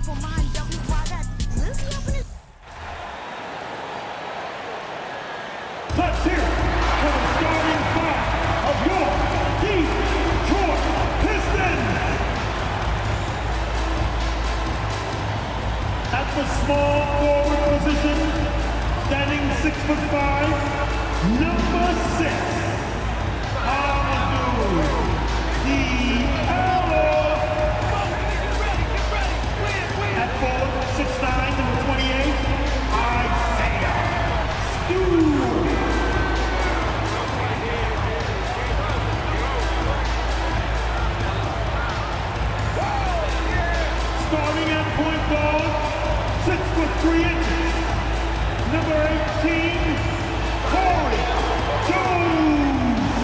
for mine, why that Lizzie up in his... Let's hear it for the starting five of your Detroit Pistons. At the small forward position, standing 6'5", number 6, Amadou Diallo. At forward, 6'9", number 28, Isaiah Stewart. Starting at point guard, 6'3", number 18, Corey Jones.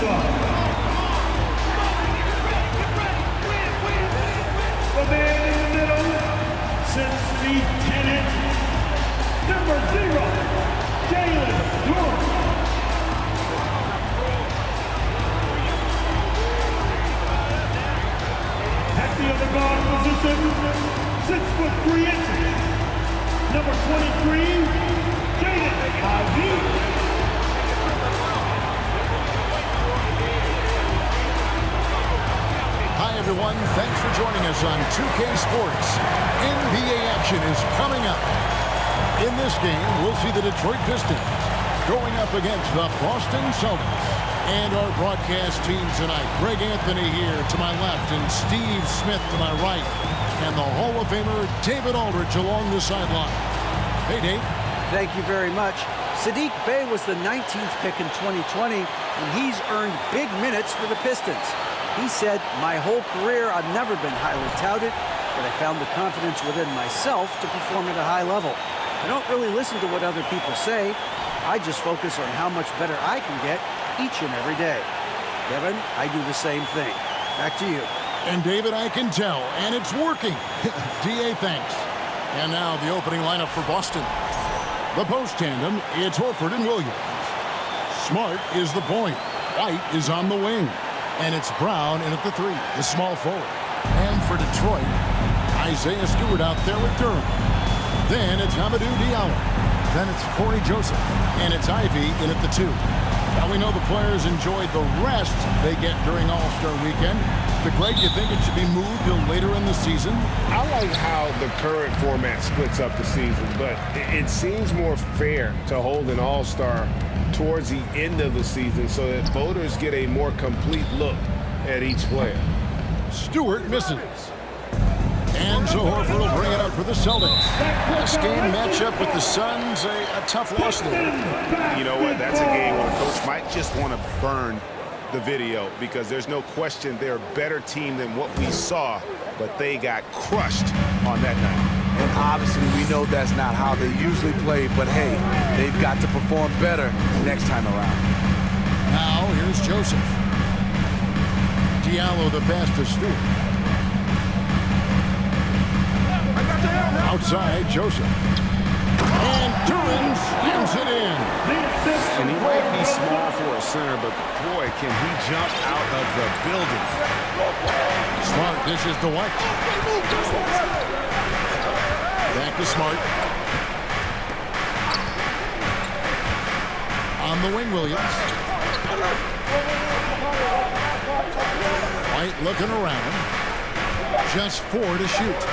The man in the middle, 6 feet 10 inches, number 0, Jalen Duren. At the other guard position, 6'3", number 23, Jaden Ivey. Hi everyone, thanks for joining us on 2K Sports. NBA action is coming up. In this game, we'll see the Detroit Pistons going up against the Boston Celtics. And our broadcast team tonight, Greg Anthony here to my left and Steve Smith to my right. And the Hall of Famer David Aldridge along the sideline. Hey, Dave. Thank you very much. Saddiq Bey was the 19th pick in 2020, and he's earned big minutes for the Pistons. He said, "My whole career, I've never been highly touted, but I found the confidence within myself to perform at a high level. I don't really listen to what other people say. I just focus on how much better I can get each and every day." Kevin, I do the same thing. Back to you. And David, I can tell, and it's working. DA, thanks. And now the opening lineup for Boston. The post tandem, it's Horford and Williams. Smart is the point. White is on the wing. And it's Brown in at the 3, the small forward. And for Detroit, Isaiah Stewart out there with Durham. Then it's Amadou Diallo. Then it's Corey Joseph. And it's Ivy in at the 2. Now we know the players enjoyed the rest they get during All-Star Weekend. But Greg, you think it should be moved till later in the season? I like how the current format splits up the season, but it seems more fair to hold an All-Star towards the end of the season so that voters get a more complete look at each player. Stewart misses. And so Horford will bring it up for the Celtics. Last game matchup with the Suns, a tough loss there. You know what? That's a game where the coach might just want to burn the video because there's no question they're a better team than what we saw, but they got crushed on that night. And obviously we know that's not how they usually play, but hey, they've got to perform better next time around. Now here's Joseph. Diallo the pass to Stewart. Outside, Joseph. And Duren slams it in. And he might be small for a center, but boy, can he jump out of the building. Smart dishes to White. Back to Smart. On the wing, Williams. White looking around. Just 4 to shoot.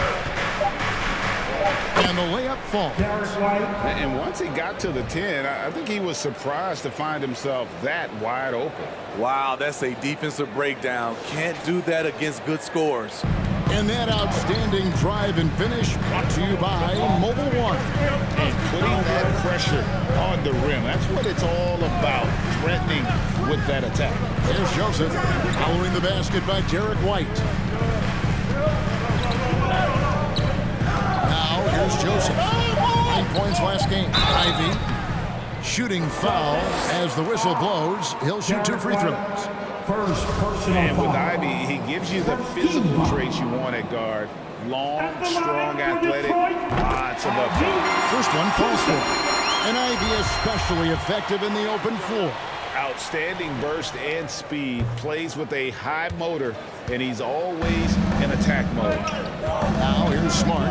And the layup falls. And once he got to the 10, I think he was surprised to find himself that wide open. Wow, that's a defensive breakdown. Can't do that against good scores. And that outstanding drive and finish brought to you by Mobile One. And putting that pressure on the rim. That's what it's all about, threatening with that attack. There's Joseph, following the basket by Derek White. Now here's Joseph. 9 points last game. Ivy, shooting foul as the whistle blows. He'll shoot 2 free throws. And with Ivy, he gives you the physical traits you want at guard. Long, strong, athletic, lots of upside. First one falls for him. And Ivy especially effective in the open floor. Outstanding burst and speed, plays with a high motor, and he's always in attack mode. Now here's Smart.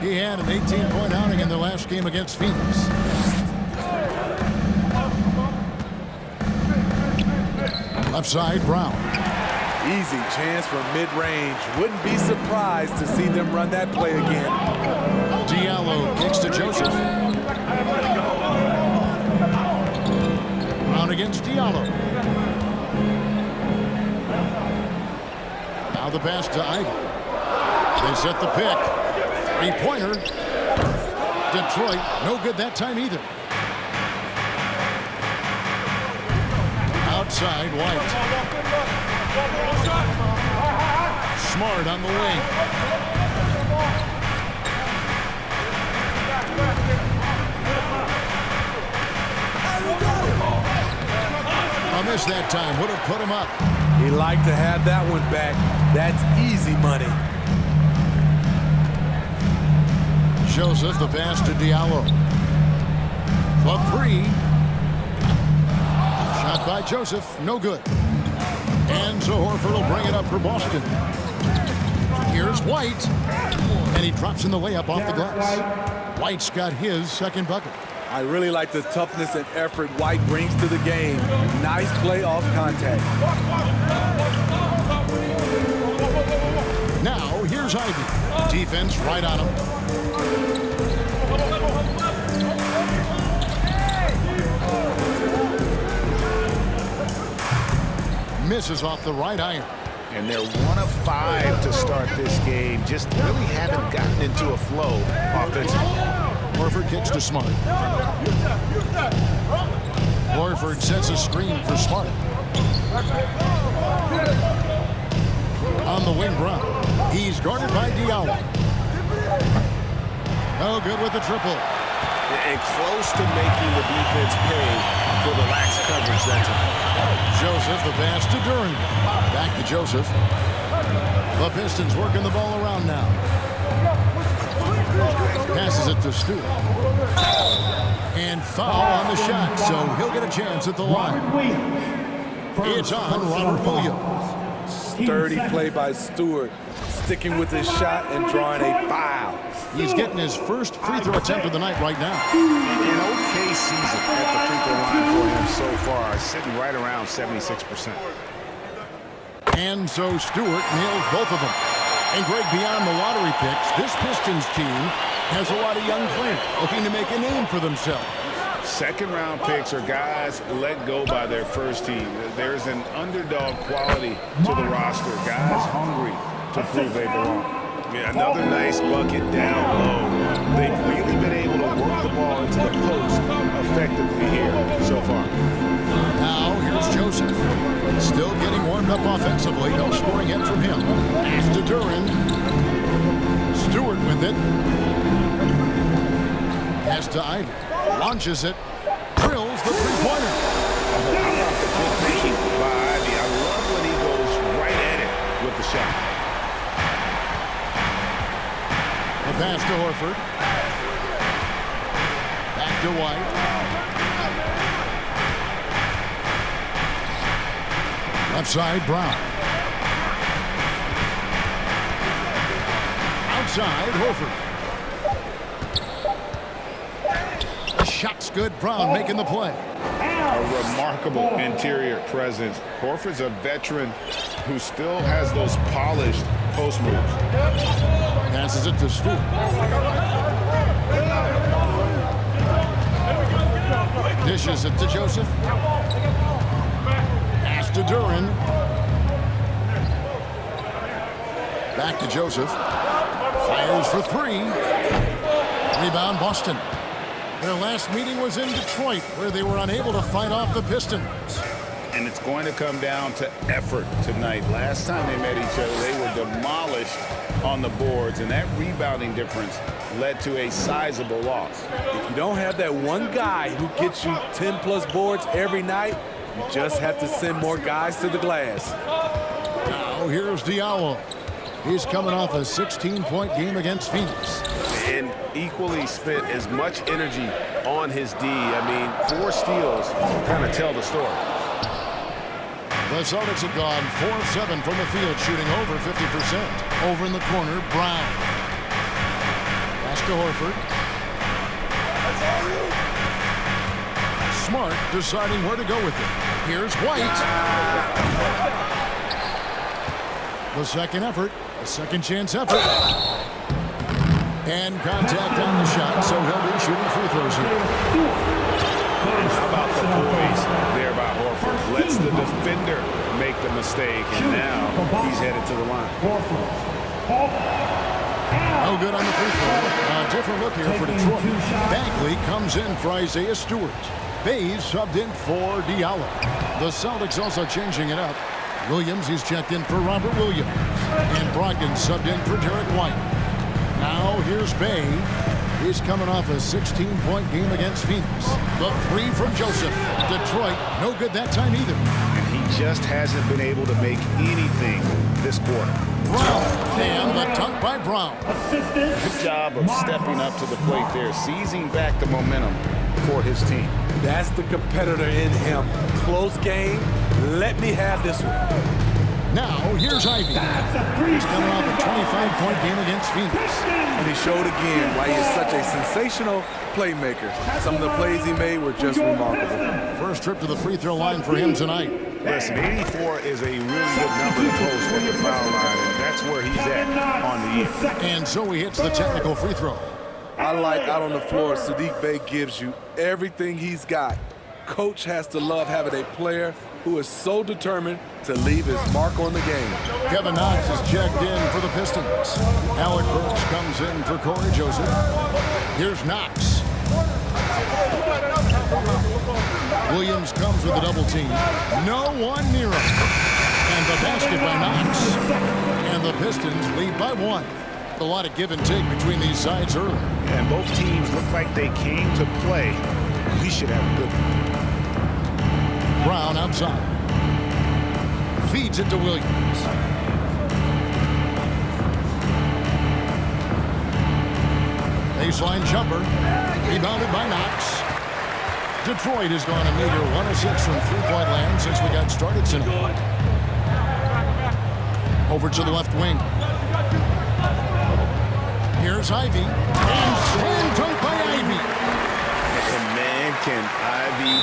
He had an 18-point outing in the last game against Phoenix. Left side, Brown. Easy chance from mid-range. Wouldn't be surprised to see them run that play again. Diallo kicks to Joseph. Brown against Diallo. Now the pass to Ivey. They set the pick. Three-pointer. Detroit, no good that time either. Outside, White. Smart on the wing. A miss that time. Would have put him up. He'd like to have that one back. That's easy money. Joseph, the pass to Diallo. For three. Shot by Joseph, no good. And so Horford will bring it up for Boston. Here's White. And he drops in the layup off the glass. White's got his second bucket. I really like the toughness and effort White brings to the game. Nice play off contact. Now, here's Ivey. Defense right on him. Misses off the right iron. And they're 1 of 5 to start this game. Just really haven't gotten into a flow offensively. Horford kicks to Smart. Horford sets a screen for Smart. On the wing, Brown. He's guarded by Diallo. No good with the triple. And close to making the defense pay for the lax coverage that time. Joseph, the pass to Duren. Back to Joseph. The Pistons working the ball around now. Passes it to Stewart. And foul on the shot, so he'll get a chance at the line. It's on Robert Williams. Sturdy play by Stewart, sticking with his shot and drawing a foul. He's getting his first free throw attempt of the night right now. An okay season at the free throw line for him so far, sitting right around 76%. And so Stewart nails both of them. And Greg, beyond the lottery picks, this Pistons team has a lot of young players looking to make a name for themselves. Second-round picks are guys let go by their first team. There's an underdog quality to the roster. Guys hungry to prove they belong. Yeah, another nice bucket down low. They've really been able to work the ball into the post effectively here so far. Now here's Joseph. Still getting warmed up offensively. No scoring hit from him. Pass to Duren. Stewart with it. Pass to Ivey. Launches it. Drills the three-pointer. How about the good thinking by Ivey? I love when he goes right at it with the shot. The pass to Horford. Back to White. Left side, Brown. Outside, Horford. The shot's good. Brown making the play. A remarkable interior presence. Horford's a veteran who still has those polished post moves. Passes it to Stewart. Dishes it to Joseph. Pass to Duren. Back to Joseph. Fires for three. Rebound Boston. Their last meeting was in Detroit, where they were unable to fight off the Pistons. And it's going to come down to effort tonight. Last time they met each other, they were demolished on the boards, and that rebounding difference led to a sizable loss. If you don't have that one guy who gets you 10-plus boards every night, you just have to send more guys to the glass. Now here's Diallo. He's coming off a 16-point game against Phoenix. And equally spent as much energy on his D. I mean, 4 steals kind of tell the story. The Celtics have gone 4 of 7 from the field, shooting over 50%. Over in the corner, Brown. Pass to Horford. Smart deciding where to go with it. Here's White. The second effort, a second chance effort. And contact on the shot, so he'll be shooting free throws here. How about the poise there by Horford? Lets the defender make the mistake, and now he's headed to the line. No good on the free throw. A different look here for Detroit. Bagley comes in for Isaiah Stewart. Bays subbed in for Diallo. The Celtics also changing it up. Williams is checked in for Robert Williams. And Brogdon subbed in for Derek White. Now here's Bay. He's coming off a 16-point game against Phoenix. The three from Joseph. Detroit, no good that time either. And he just hasn't been able to make anything this quarter. Brown, and the dunk by Brown. Good job of stepping up to the plate there, seizing back the momentum for his team. That's the competitor in him. Close game. Let me have this one. Now, here's Ivy. He's coming off a 25-point game against Phoenix. And he showed again why he is such a sensational playmaker. Some of the plays he made were just remarkable. First trip to the free throw line for him tonight. Listen, 84 is a really good number to post from the foul line, and that's where he's at on the year. And so he hits the technical free throw. I like out on the floor, Saddiq Bey gives you everything he's got. Coach has to love having a player who is so determined to leave his mark on the game. Kevin Knox is checked in for the Pistons. Alec Burks comes in for Corey Joseph. Here's Knox. Williams comes with a double team. No one near him. And the basket by Knox. And the Pistons lead by 1. A lot of give and take between these sides early. And both teams look like they came to play. We should have a good one. Brown outside. Feeds it to Williams. Baseline jumper. Rebounded by Knox. Detroit has gone a meager 1 of 6 from three-point land since we got started tonight. Over to the left wing. Here's Ivy. And slam dunk by Ivy. And man, can Ivy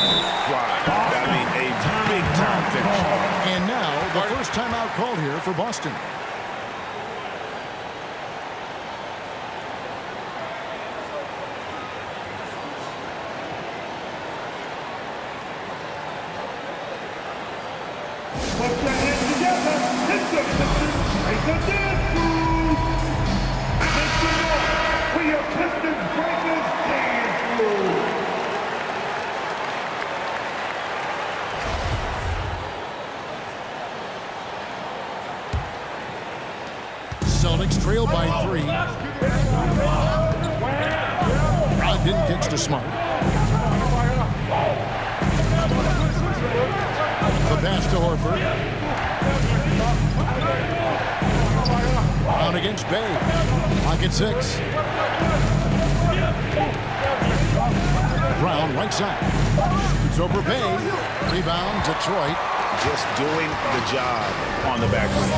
fly. I mean, a big-time finish. And now, the first timeout called here for Boston. Put your hands together. Hit the Pistons. Make a dance move. Make some noise for your Pistons Breakers dance move. Celtics trail by 3. Brogdon kicks to Smart. The pass to Horford. Brown against Bay. Pocket 6. Brown right side. It's over Bay. Rebound Detroit. Just doing the job on the back end.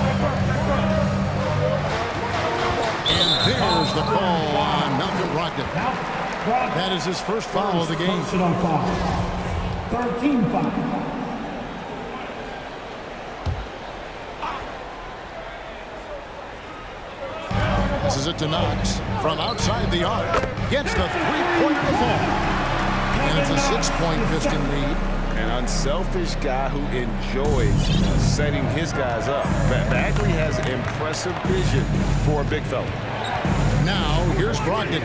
And there's the call on Malcolm Brogdon. That is his first foul of the game. 13 foul. Passes it to Knox from outside the arc. Gets the three-point fall. And it's a 6-point Piston lead. An unselfish guy who enjoys setting his guys up. Bagley has impressive vision for a big fella. Now, here's Brogdon.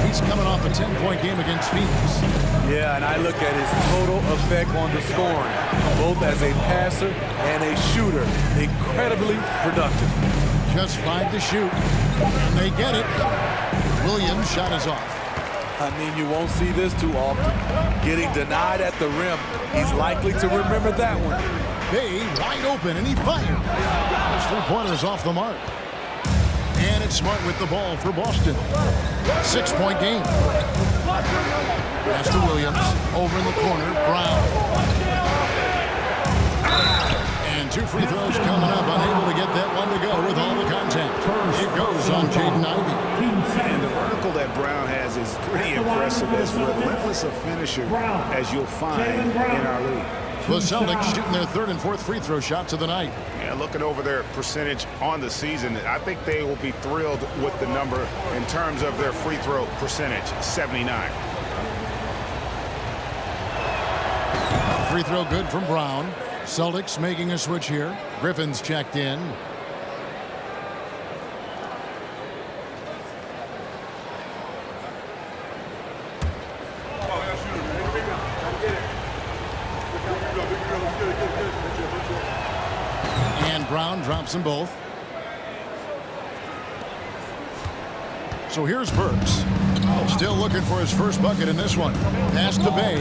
He's coming off a 10-point game against Phoenix. Yeah, and I look at his total effect on the scoring, both as a passer and a shooter. Incredibly productive. Just 5 to shoot. And they get it. Williams' shot is off. I mean, you won't see this too often. Getting denied at the rim, he's likely to remember that one. Bay wide open, and he fired. His three-pointer's off the mark. And it's Smart with the ball for Boston. 6-point game. Pass to Williams. Over in the corner, Brown. And 2 free throws coming up. Unable to get that one to go with all the contact. It goes on Jaden Ivey. Team ankle that Brown has is pretty impressive, as relentless a finisher as you'll find in our league. The Celtics shooting their third and fourth free throw shots of the night. Yeah, looking over their percentage on the season, I think they will be thrilled with the number in terms of their free throw percentage, 79. Free throw good from Brown. Celtics making a switch here. Griffin's checked in. And Brown drops them both. So here's Burks. Still looking for his first bucket in this one. Pass to Bay.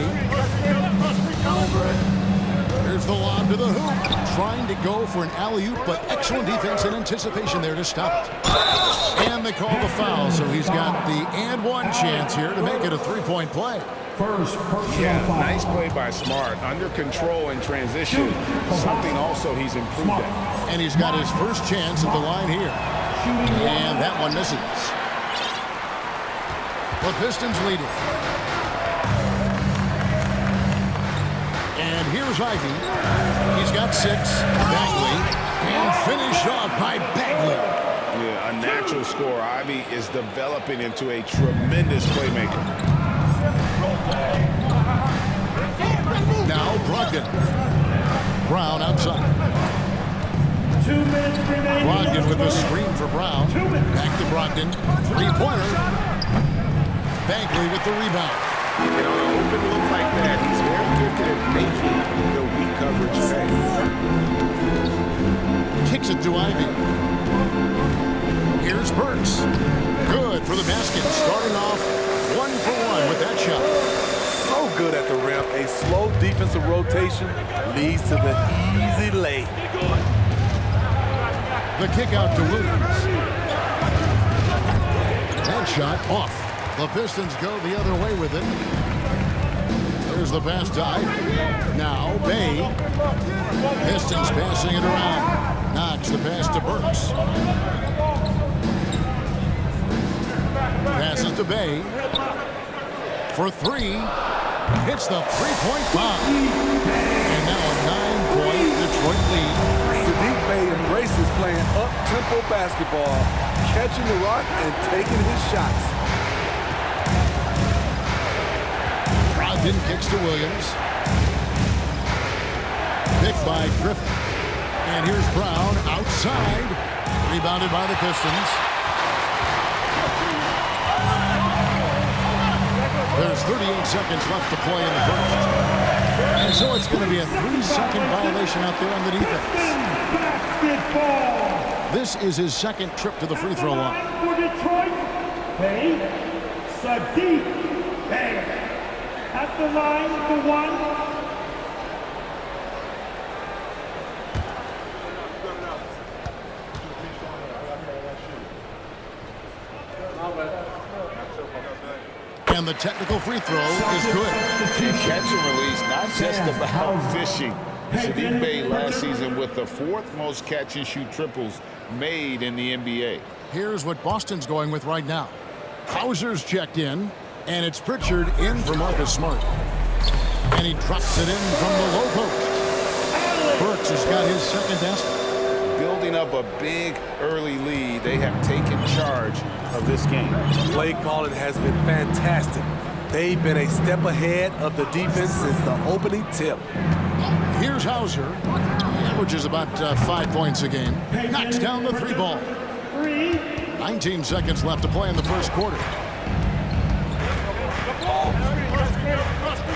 Here's the lob to the hoop. Trying to go for an alley-oop, but excellent defense and anticipation there to stop it. And they call the foul, so he's got the and one chance here to make it a three-point play. Yeah, nice play by Smart. Under control in transition. Something also he's improved at. And he's got his first chance at the line here. And that one misses. The Pistons lead it. And here's Ivy. He's got 6. Bagley. And finished off by Bagley. Yeah, a natural scorer. Ivy is developing into a tremendous playmaker. Now Brogdon. Brown outside. 2 minutes remaining. Brogdon with a screen for Brown. Back to Brogdon. Three-pointer. Bagley with the rebound. On an open look like that, he's very gifted at making the weak coverage pay. Kicks it to Ivy. Here's Burks. Good for the basket. Starting off 1 for 1 with that shot. So good at the rim. A slow defensive rotation leads to the easy lay. The kick out to Williams. That shot off. The Pistons go the other way with it. There's the pass to Ivy. Now Bay. Pistons passing it around. Knocks the pass to Burks. Passes to Bay. For 3. Hits the three-point bomb. And now a 9-point Detroit lead. Saddiq Bey embraces playing up-tempo basketball, catching the rock and taking his shots. Brogdon kicks to Williams. Picked by Griffin. And here's Brown outside. Rebounded by the Pistons. There's 38 seconds left to play in the first. And so it's going to be a 3-second violation out there on the defense. Basketball. This is his second trip to the free throw line. For Detroit, Bay, Saddiq Bey. At the line for 1. And the technical free throw is good. And catch and release, not just about fishing. Saddiq Bey last season with the 4th most catch and shoot triples made in the NBA. Here's what Boston's going with right now. Hauser's checked in, and it's Pritchard in for Marcus Smart. And he drops it in from the low post. Burks has got his second basket. Building up a big early lead, they have taken charge of this game. Play calling has been fantastic. They've been a step ahead of the defense since the opening tip. Here's Hauser. He averages about 5 points a game. Knocks down the 3 ball. 19 seconds left to play in the first quarter.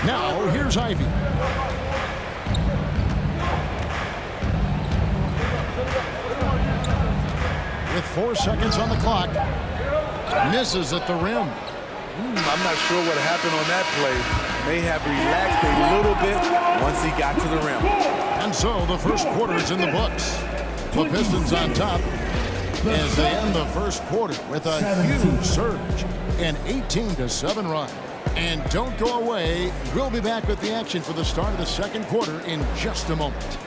Now, here's Ivy. With 4 seconds on the clock. Misses at the rim. I'm not sure what happened on that play. May have relaxed a little bit once he got to the rim. And so the first quarter is in the books. The Pistons on top as they end the first quarter with a huge surge, an 18-7 run. And don't go away. We'll be back with the action for the start of the second quarter in just a moment.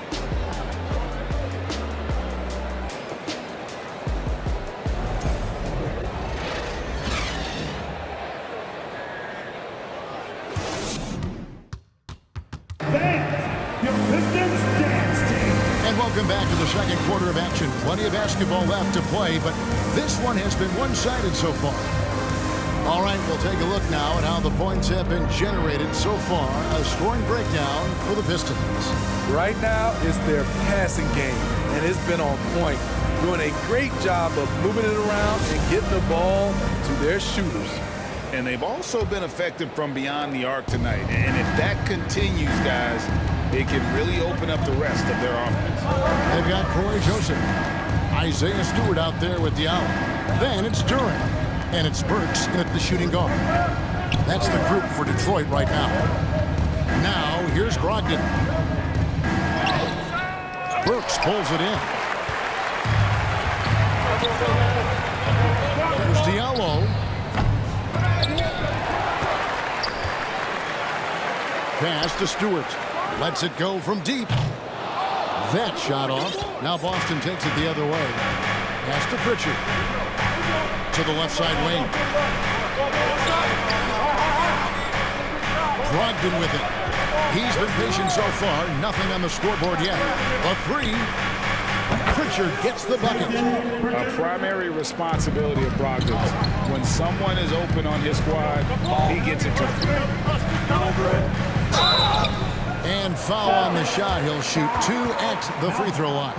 Pistons dance team. And welcome back to the second quarter of action. Plenty of basketball left to play, but this one has been one-sided so far. All right, we'll take a look now at how the points have been generated so far. A scoring breakdown for the Pistons. Right now, it's their passing game, and it's been on point. Doing a great job of moving it around and getting the ball to their shooters. And they've also been effective from beyond the arc tonight. And if that continues, guys, it can really open up the rest of their offense. They've got Corey Joseph. Isaiah Stewart out there with Diallo. Then it's Duren. And it's Burks in at the shooting guard. That's the group for Detroit right now. Now, here's Brogdon. Burks pulls it in. There's Diallo. Pass to Stewart. Lets it go from deep. That shot off. Now Boston takes it the other way. Pass to Pritchard. To the left side wing. Brogdon with it. He's been patient so far. Nothing on the scoreboard yet. A three. Pritchard gets the bucket. A primary responsibility of Brogdon's. When someone is open on his squad, he gets it to him. And foul on the shot. He'll shoot 2 at the free throw line.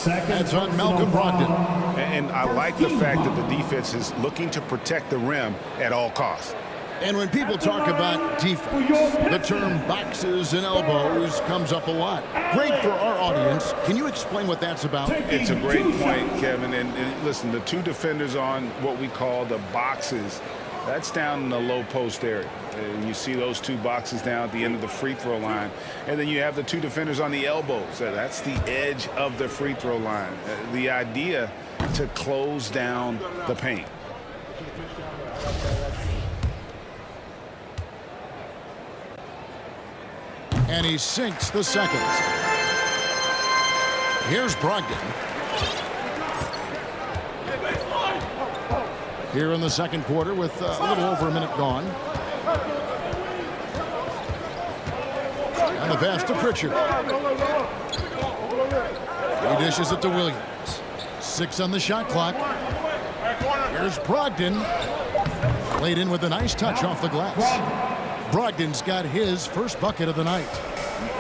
That's on Malcolm Brogdon. And I like the fact that the defense is looking to protect the rim at all costs. And when people talk about defense, the term boxes and elbows comes up a lot. Great for our audience. Can you explain what that's about? It's a great point, Kevin. And listen, the two defenders on what we call the boxes, that's down in the low post area. And you see those two boxes down at the end of the free throw line. And then you have the two defenders on the elbows. That's the edge of the free throw line. The idea to close down the paint. And he sinks the second. Here's Brogdon. Here in the second quarter with a little over a minute gone. And the pass to Pritchard. He dishes it to Williams. 6 on the shot clock. Here's Brogdon. Laid in with a nice touch off the glass. Brogdon's got his first bucket of the night.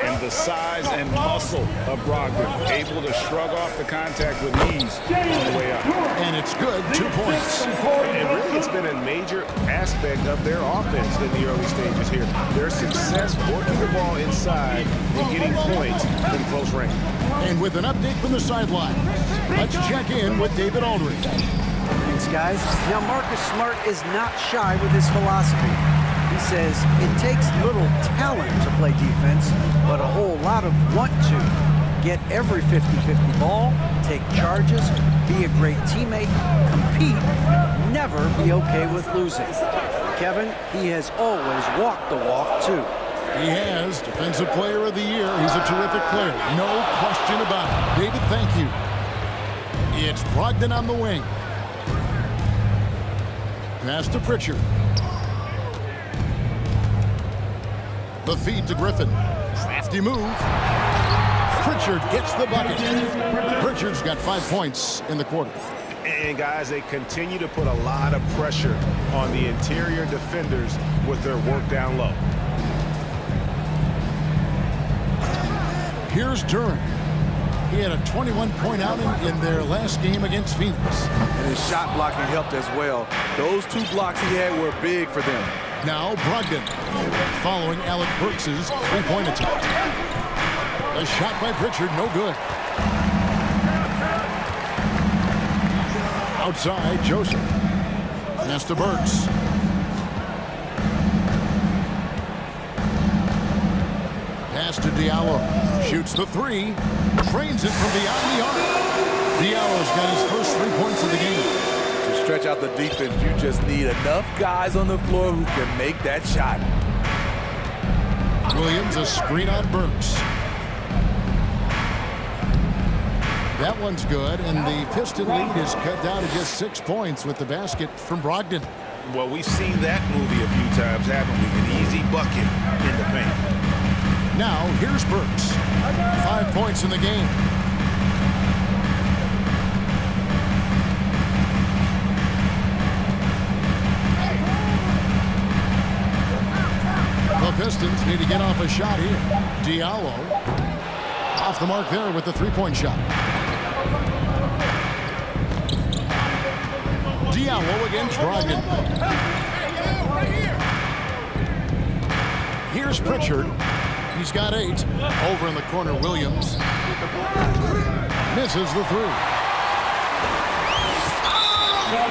And the size and muscle of Brogdon, able to shrug off the contact with ease on the way up. And it's good, 2 points. And really, it's been a major aspect of their offense in the early stages here. Their success working the ball inside and getting points from close range. And with an update from the sideline, let's check in with David Aldridge. Thanks, guys. Now, Marcus Smart is not shy with his philosophy. He says it takes little talent to play defense, but a whole lot of want to. Get every 50-50 ball, take charges, be a great teammate, compete, never be okay with losing. Kevin, he has always walked the walk, too. He has Defensive Player of the Year. He's a terrific player. No question about it. David, thank you. It's Brogdon on the wing. Pass to Pritchard. The feed to Griffin. Crafty move. Pritchard gets the bucket. Pritchard's got 5 points in the quarter. And guys, they continue to put a lot of pressure on the interior defenders with their work down low. Here's Duren. He had a 21-point outing in their last game against Phoenix. And his shot blocking helped as well. Those 2 blocks he had were big for them. Now Brogdon, following Alec Burks' three-point attempt. A shot by Pritchard, no good. Outside, Joseph. Pass to Burks. Pass to Diallo. Shoots the 3. Trains it from beyond the arc. Diallo's got his first 3 points of the game. To stretch out the defense, you just need enough guys on the floor who can make that shot. Williams, a screen on Burks. That one's good, and the Piston lead is cut down to just 6 points with the basket from Brogdon. Well, we've seen that movie a few times, haven't we? An easy bucket in the paint. Now, here's Burks. 5 points in the game. The Pistons need to get off a shot here. Diallo off the mark there with the three-point shot. Diallo against Brogdon. Here's Pritchard. He's got 8. Over in the corner, Williams. Misses the three.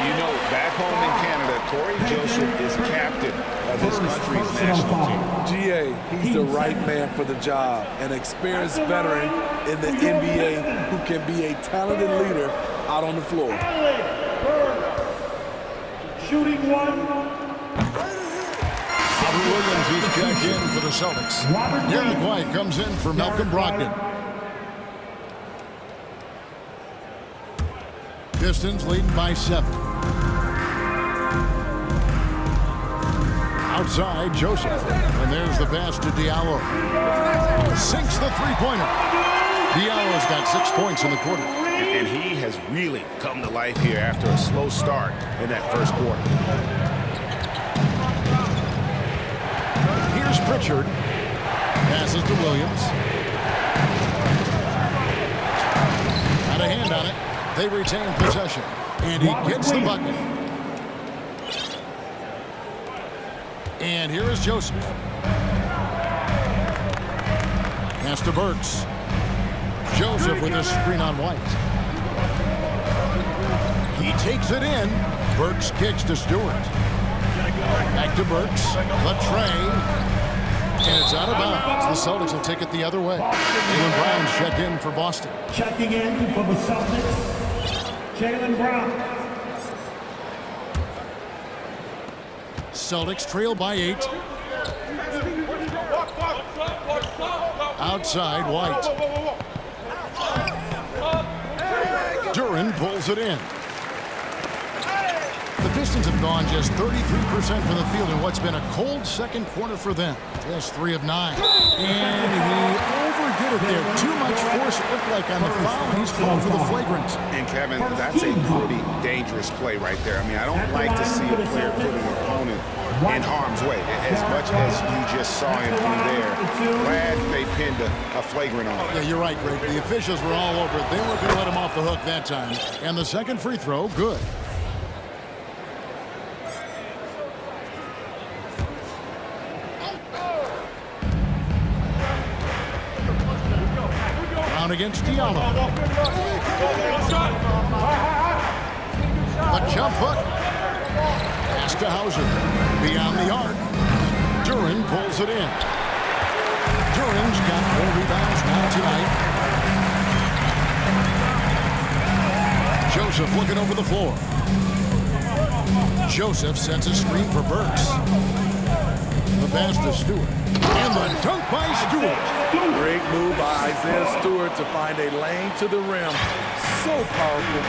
You know, back home in Canada, Corey Joseph is captain of his country's national team. GA, he's the right man for the job. An experienced veteran in the NBA who can be a talented leader out on the floor. Shooting one. Robert Williams, he's checked in for the Celtics. Derek White comes in for Malcolm Brogdon. Pistons leading by 7. Outside, Joseph. And there's the pass to Diallo. Sinks the three-pointer. Diallo's got 6 points in the quarter. And he has really come to life here after a slow start in that first quarter. Here's Pritchard. Passes to Williams. Got a hand on it. They retain possession. And he gets the bucket. And here is Joseph. Pass to Burks. Joseph with a screen on White. He takes it in. Burks kicks to Stewart. Back to Burks. The tray. And it's out of bounds. The Celtics will take it the other way. Jaylen Brown's checked in for Boston. Checking in for the Celtics, Jaylen Brown. Celtics trail by 8. Outside, White. Duren pulls it in. The Pistons have gone just 33% from the field in what's been a cold second quarter for them. Just 3 of 9. And he overdid it there. Too much force, it looked like, on the foul. He's called for the flagrant. And Kevin, that's a pretty dangerous play right there. I mean, I don't like to see a player put an opponent in harm's way, as much as you just saw him do there. Glad they pinned a flagrant on him. Yeah, you're right, Greg. The officials were all over it. They weren't going to let him off the hook that time. And the second free throw, good. Brown against Diallo. The jump hook. Pass to Hauser. Beyond the arc. Duren pulls it in. Duren's got 4 rebounds now tonight. Joseph looking over the floor. Joseph sends a screen for Burks. The pass to Stewart. And the dunk by Stewart. Great move by Isaiah Stewart to find a lane to the rim. So powerful.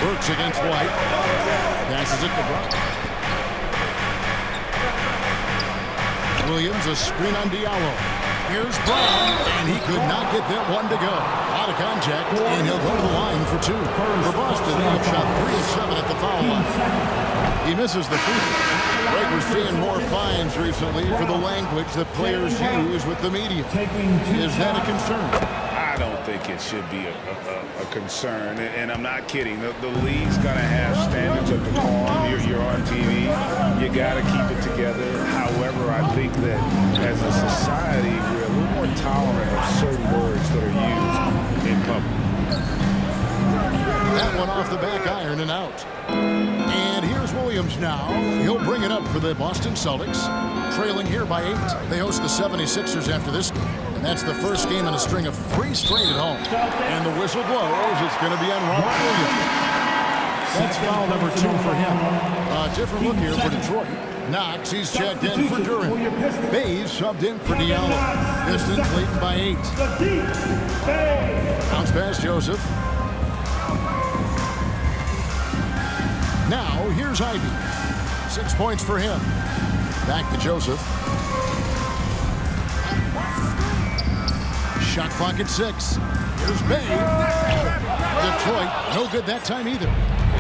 Burks against White. Passes it to Brown. Williams, a screen on Diallo. Here's Brown, and he could not get that one to go. Out of contact, and he'll go to the line for 2. For Boston, they have shot 3 of 7 at the foul line. He misses the free throw. Greg, we're seeing more fines recently for the language that players use with the media. Is that a concern? I don't think it should be a concern, and I'm not kidding. The league's got to have standards of decorum. You're on TV. You got to keep it together. However, I think that as a society, we're a little more tolerant of certain words that are used in public. That one off the back iron and out. And here's Williams now. He'll bring it up for the Boston Celtics. Trailing here by 8. They host the 76ers after this game. And that's the first game in a string of 3 straight at home. And the whistle blows. It's going to be on Robert Williams. That's foul number 2 for him. A different look here for Detroit. Knox, he's checked in for Duren. Bays subbed in for Diallo. Pistons leading by 8. Bounce pass Joseph. Now, here's Ivy. 6 points for him. Back to Joseph. Shot clock at 6. Here's Bay. Detroit, no good that time either.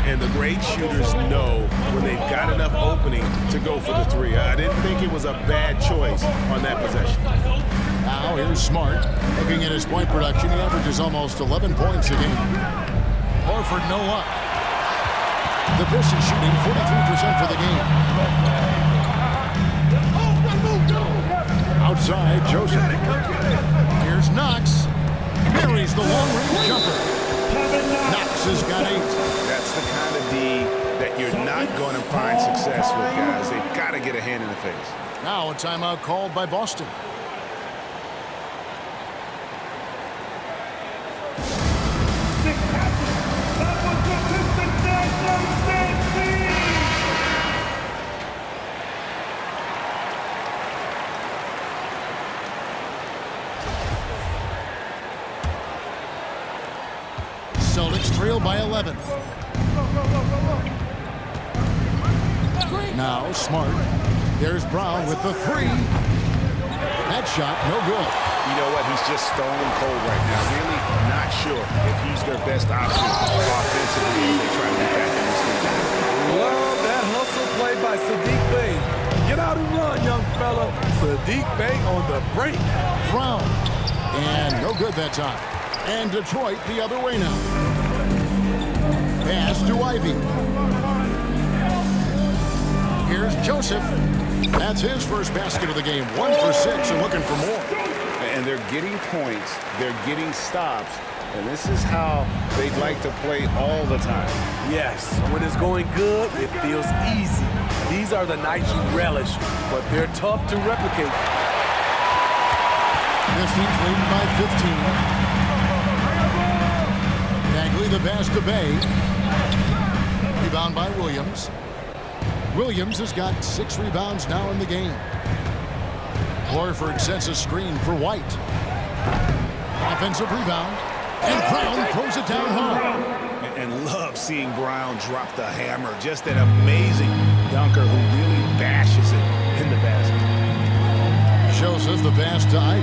And the great shooters know when they've got enough opening to go for the three. I didn't think it was a bad choice on that possession. Now here's Smart. Looking at his point production, he averages almost 11 points a game. Horford, no luck. The Pistons shooting 43% for the game. Outside, Joseph. Here's Knox. Marries the long-range jumper. Knox has got 8. That's the kind of D that you're not going to find success with, guys. They've got to get a hand in the face. Now a timeout called by Boston. That was the Pistons national champion. Celtics trail by 11. Now Smart. There's Brown with the 3. That shot, no good. You know what? He's just stone cold right now. Really not sure if he's their best option offensively as they try to get back in this game. Love that hustle play by Saddiq Bey. Get out and run, young fella. Saddiq Bey on the break. Brown. And no good that time. And Detroit the other way now. Pass to Ivy. Here's Joseph. That's his first basket of the game. 1 for 6 and looking for more. And they're getting points. They're getting stops. And this is how they'd like to play all the time. Yes, when it's going good, it feels easy. These are the nights you relish, but they're tough to replicate. Pistons leading by 15. Bagley the pass to Bay. Rebound by Williams. Williams has got 6 rebounds now in the game. Horford sets a screen for White. Offensive rebound. And Brown throws it down hard. And love seeing Brown drop the hammer. Just an amazing dunker who really bashes it in the basket. Joseph the pass to Ivy.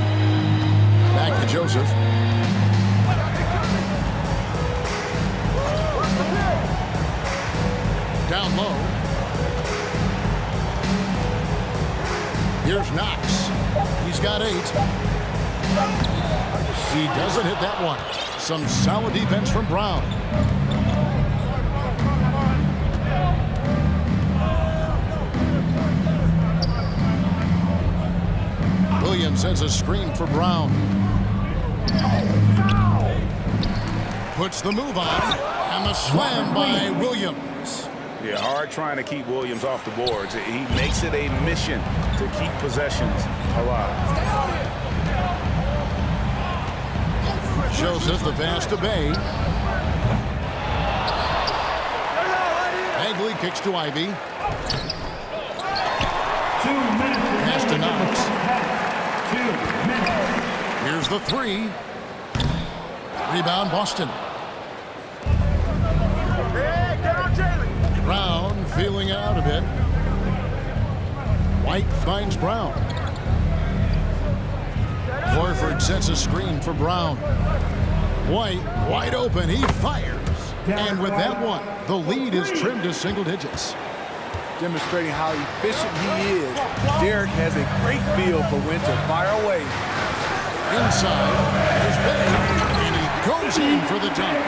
Back to Joseph. Down low. Here's Knox. He's got 8. He doesn't hit that one. Some solid defense from Brown. Williams sends a screen for Brown. Puts the move on. And the slam by Williams. Yeah, hard trying to keep Williams off the boards. He makes it a mission to keep possessions alive. Joseph the pass to Bay. Bagley kicks to Ivy. 2 minutes. Pass to Knox. 2 minutes. Here's the 3. Rebound Boston. Brown feeling out a bit. White finds Brown. Horford sets a screen for Brown. White wide open. He fires. And with that one, the lead is trimmed to single digits. Demonstrating how efficient he is. Derek has a great feel for when to fire away. Inside is Bay, and he goes in for the dunk.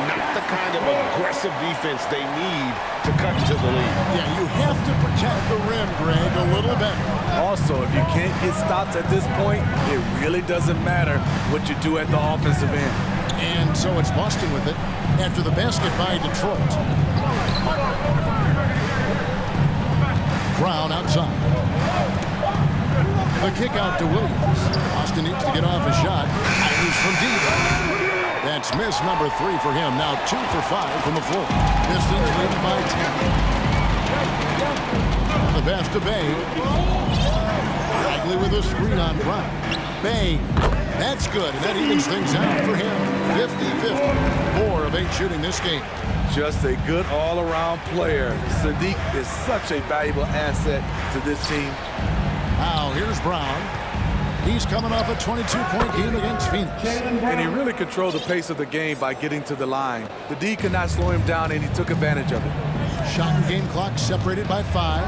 Not the kind of aggressive defense they need to cut into the lead. Yeah, you have to protect the rim, Greg, a little better. Also, if you can't get stops at this point, it really doesn't matter what you do at the offensive end. And so it's Boston with it after the basket by Detroit. Brown outside. The kick out to Williams. Boston needs to get off a shot. He's from deep. That's miss number 3 for him. Now 2 for 5 from the floor. Pistons leading by 10. The pass to Bay. Bagley with a screen on Brown. Bay. That's good, and that evens things out for him. 50-50. 4 of 8 shooting this game. Just a good all-around player. Sadiq is such a valuable asset to this team. Now here's Brown. He's coming off a 22-point game against Phoenix. And he really controlled the pace of the game by getting to the line. The D could not slow him down, and he took advantage of it. Shot and game clock separated by 5.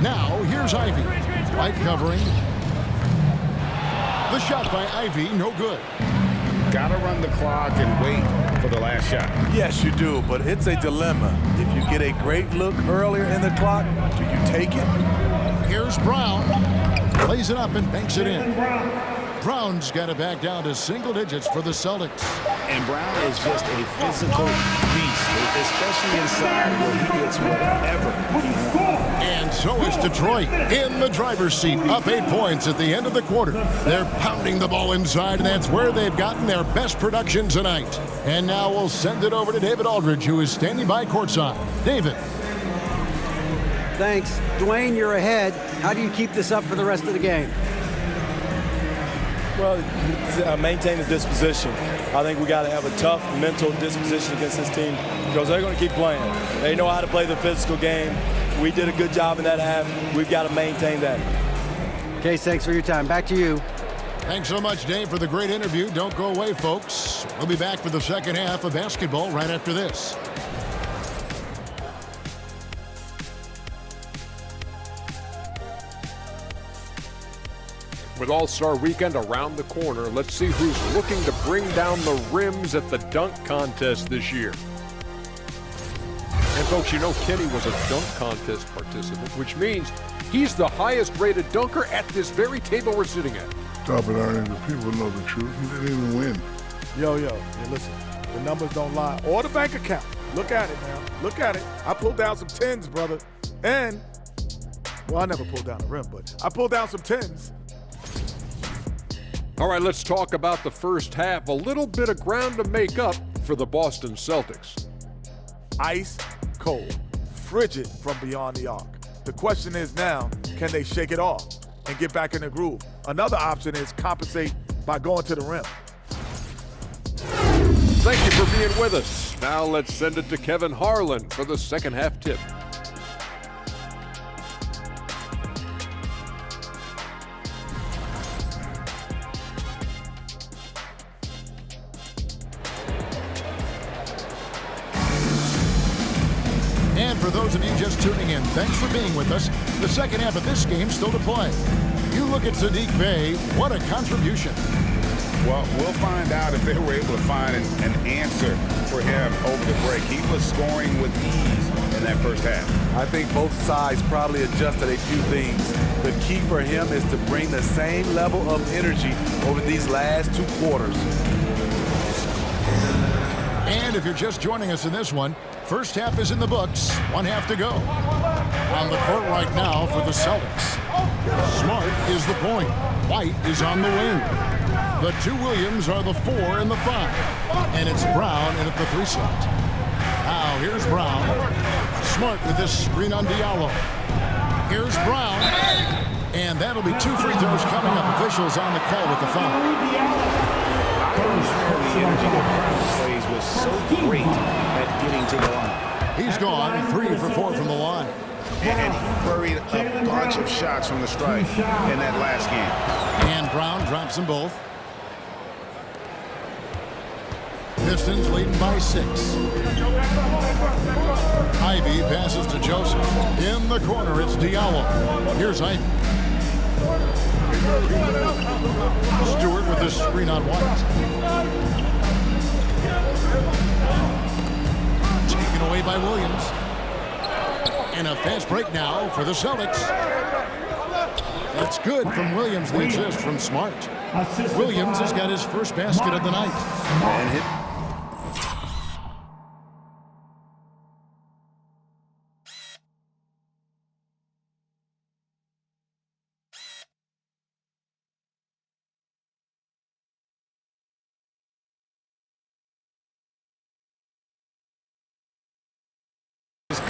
Now here's Ivy. White covering. The shot by Ivy, no good. Gotta run the clock and wait for the last shot. Yes, you do, but it's a dilemma. If you get a great look earlier in the clock, do you take it? Here's Brown. Plays it up and banks it in. Brown's got it back down to single digits for the Celtics. And Brown is just a physical beast, especially inside where he gets whatever he wants. And so is Detroit in the driver's seat, up 8 points at the end of the quarter. They're pounding the ball inside, and that's where they've gotten their best production tonight. And now we'll send it over to David Aldridge, who is standing by courtside. David. Thanks. Dwayne, you're ahead. How do you keep this up for the rest of the game? Well, maintain the disposition. I think we got to have a tough mental disposition against this team because they're going to keep playing. They know how to play the physical game. We did a good job in that half. We've got to maintain that. Case, thanks for your time. Back to you. Thanks so much, Dave, for the great interview. Don't go away, folks. We'll be back for the second half of basketball right after this. With All-Star Weekend around the corner, let's see who's looking to bring down the rims at the dunk contest this year. And folks, you know Kenny was a dunk contest participant, which means he's the highest rated dunker at this very table we're sitting at. Stop it, Ernie. The people know the truth. He didn't even win. Yo, hey, listen, the numbers don't lie. Or the bank account. Look at it now. Look at it. I pulled down some 10s, brother. And, well, I never pulled down the rim, but I pulled down some 10s. All right, let's talk about the first half. A little bit of ground to make up for the Boston Celtics. Ice cold, frigid from beyond the arc. The question is now, can they shake it off and get back in the groove? Another option is compensate by going to the rim. Thank you for being with us. Now let's send it to Kevin Harlan for the second half tip. And for those of you just tuning in, thanks for being with us. The second half of this game still to play. You look at Sadiq Bey, what a contribution. Well, we'll find out if they were able to find an answer for him over the break. He was scoring with ease in that first half. I think both sides probably adjusted a few things. The key for him is to bring the same level of energy over these last 2 quarters. And if you're just joining us in this one, first half is in the books, 1 half to go. On the court right now for the Celtics. Smart is the point. White is on the wing. The 2 Williams are the 4 and the 5. And it's Brown in at the 3 slot. Now here's Brown. Smart with this screen on Diallo. Here's Brown. And that'll be 2 free throws coming up. Officials on the call with the foul. The energy that plays was so great at getting to the line. He's gone 3 for 4 from the line. And he buried a bunch of shots from the stripe in that last game. And Brown drops them both. Pistons leading by 6. Ivy passes to Joseph. In the corner, it's Diallo. Here's Ivy. Stewart with this screen on White. Taken away by Williams. And a fast break now for the Celtics. That's good from Williams, the assist from Smart. Williams has got his first basket of the night. And hit.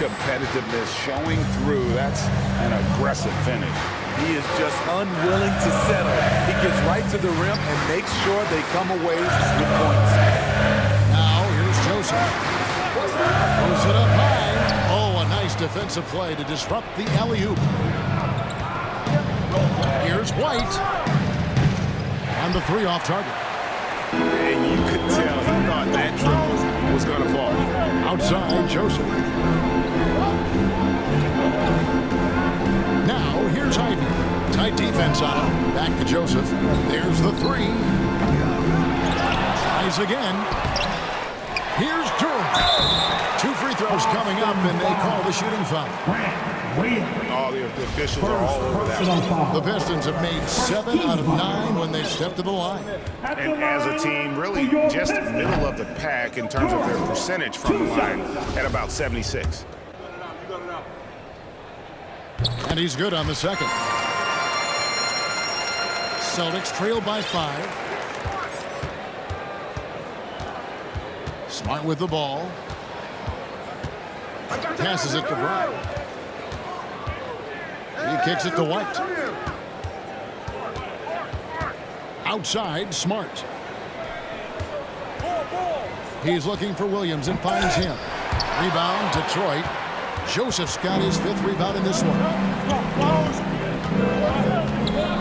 competitiveness showing through. That's an aggressive finish. He is just unwilling to settle. He gets right to the rim and makes sure they come away with points. Now, here's Joseph. Throws it up high. Oh, a nice defensive play to disrupt the alley-oop. Here's White. And the three off target. And you could tell he thought that triple was going to fall. Outside, Joseph. Now, here's Ivey. Tight defense on him. Back to Joseph. There's the three. Tries again. Here's Durham. 2 free throws coming up, and they call the shooting foul. All the officials are all over that. The Pistons have made 7 out of 9 when they've stepped to the line. And as a team, really just middle of the pack in terms of their percentage from the line at about 76. And he's good on the second. Celtics trail by 5. Smart with the ball. Passes it to Brown. He kicks it to White. Outside, Smart. He's looking for Williams and finds him. Rebound, Detroit. Joseph's got his 5th rebound in this one.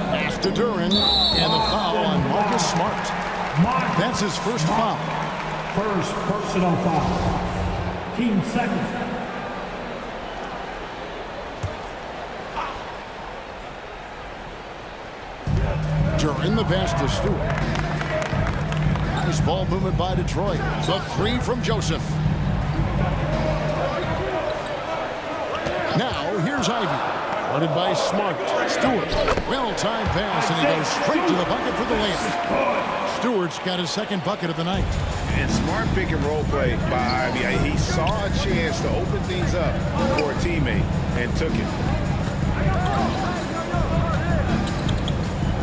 Pass to Duren, and the foul on Marcus Smart. That's his first foul. First personal foul. Team second. Duren, the pass to Stewart. Nice ball movement by Detroit. The 3 from Joseph. Now, here's Ivey. Guarded by Smart. Stewart. Well-timed pass, and he goes straight to the bucket for the layup. Stewart's got his 2nd bucket of the night. And smart pick and roll play by Ivey. He saw a chance to open things up for a teammate and took it.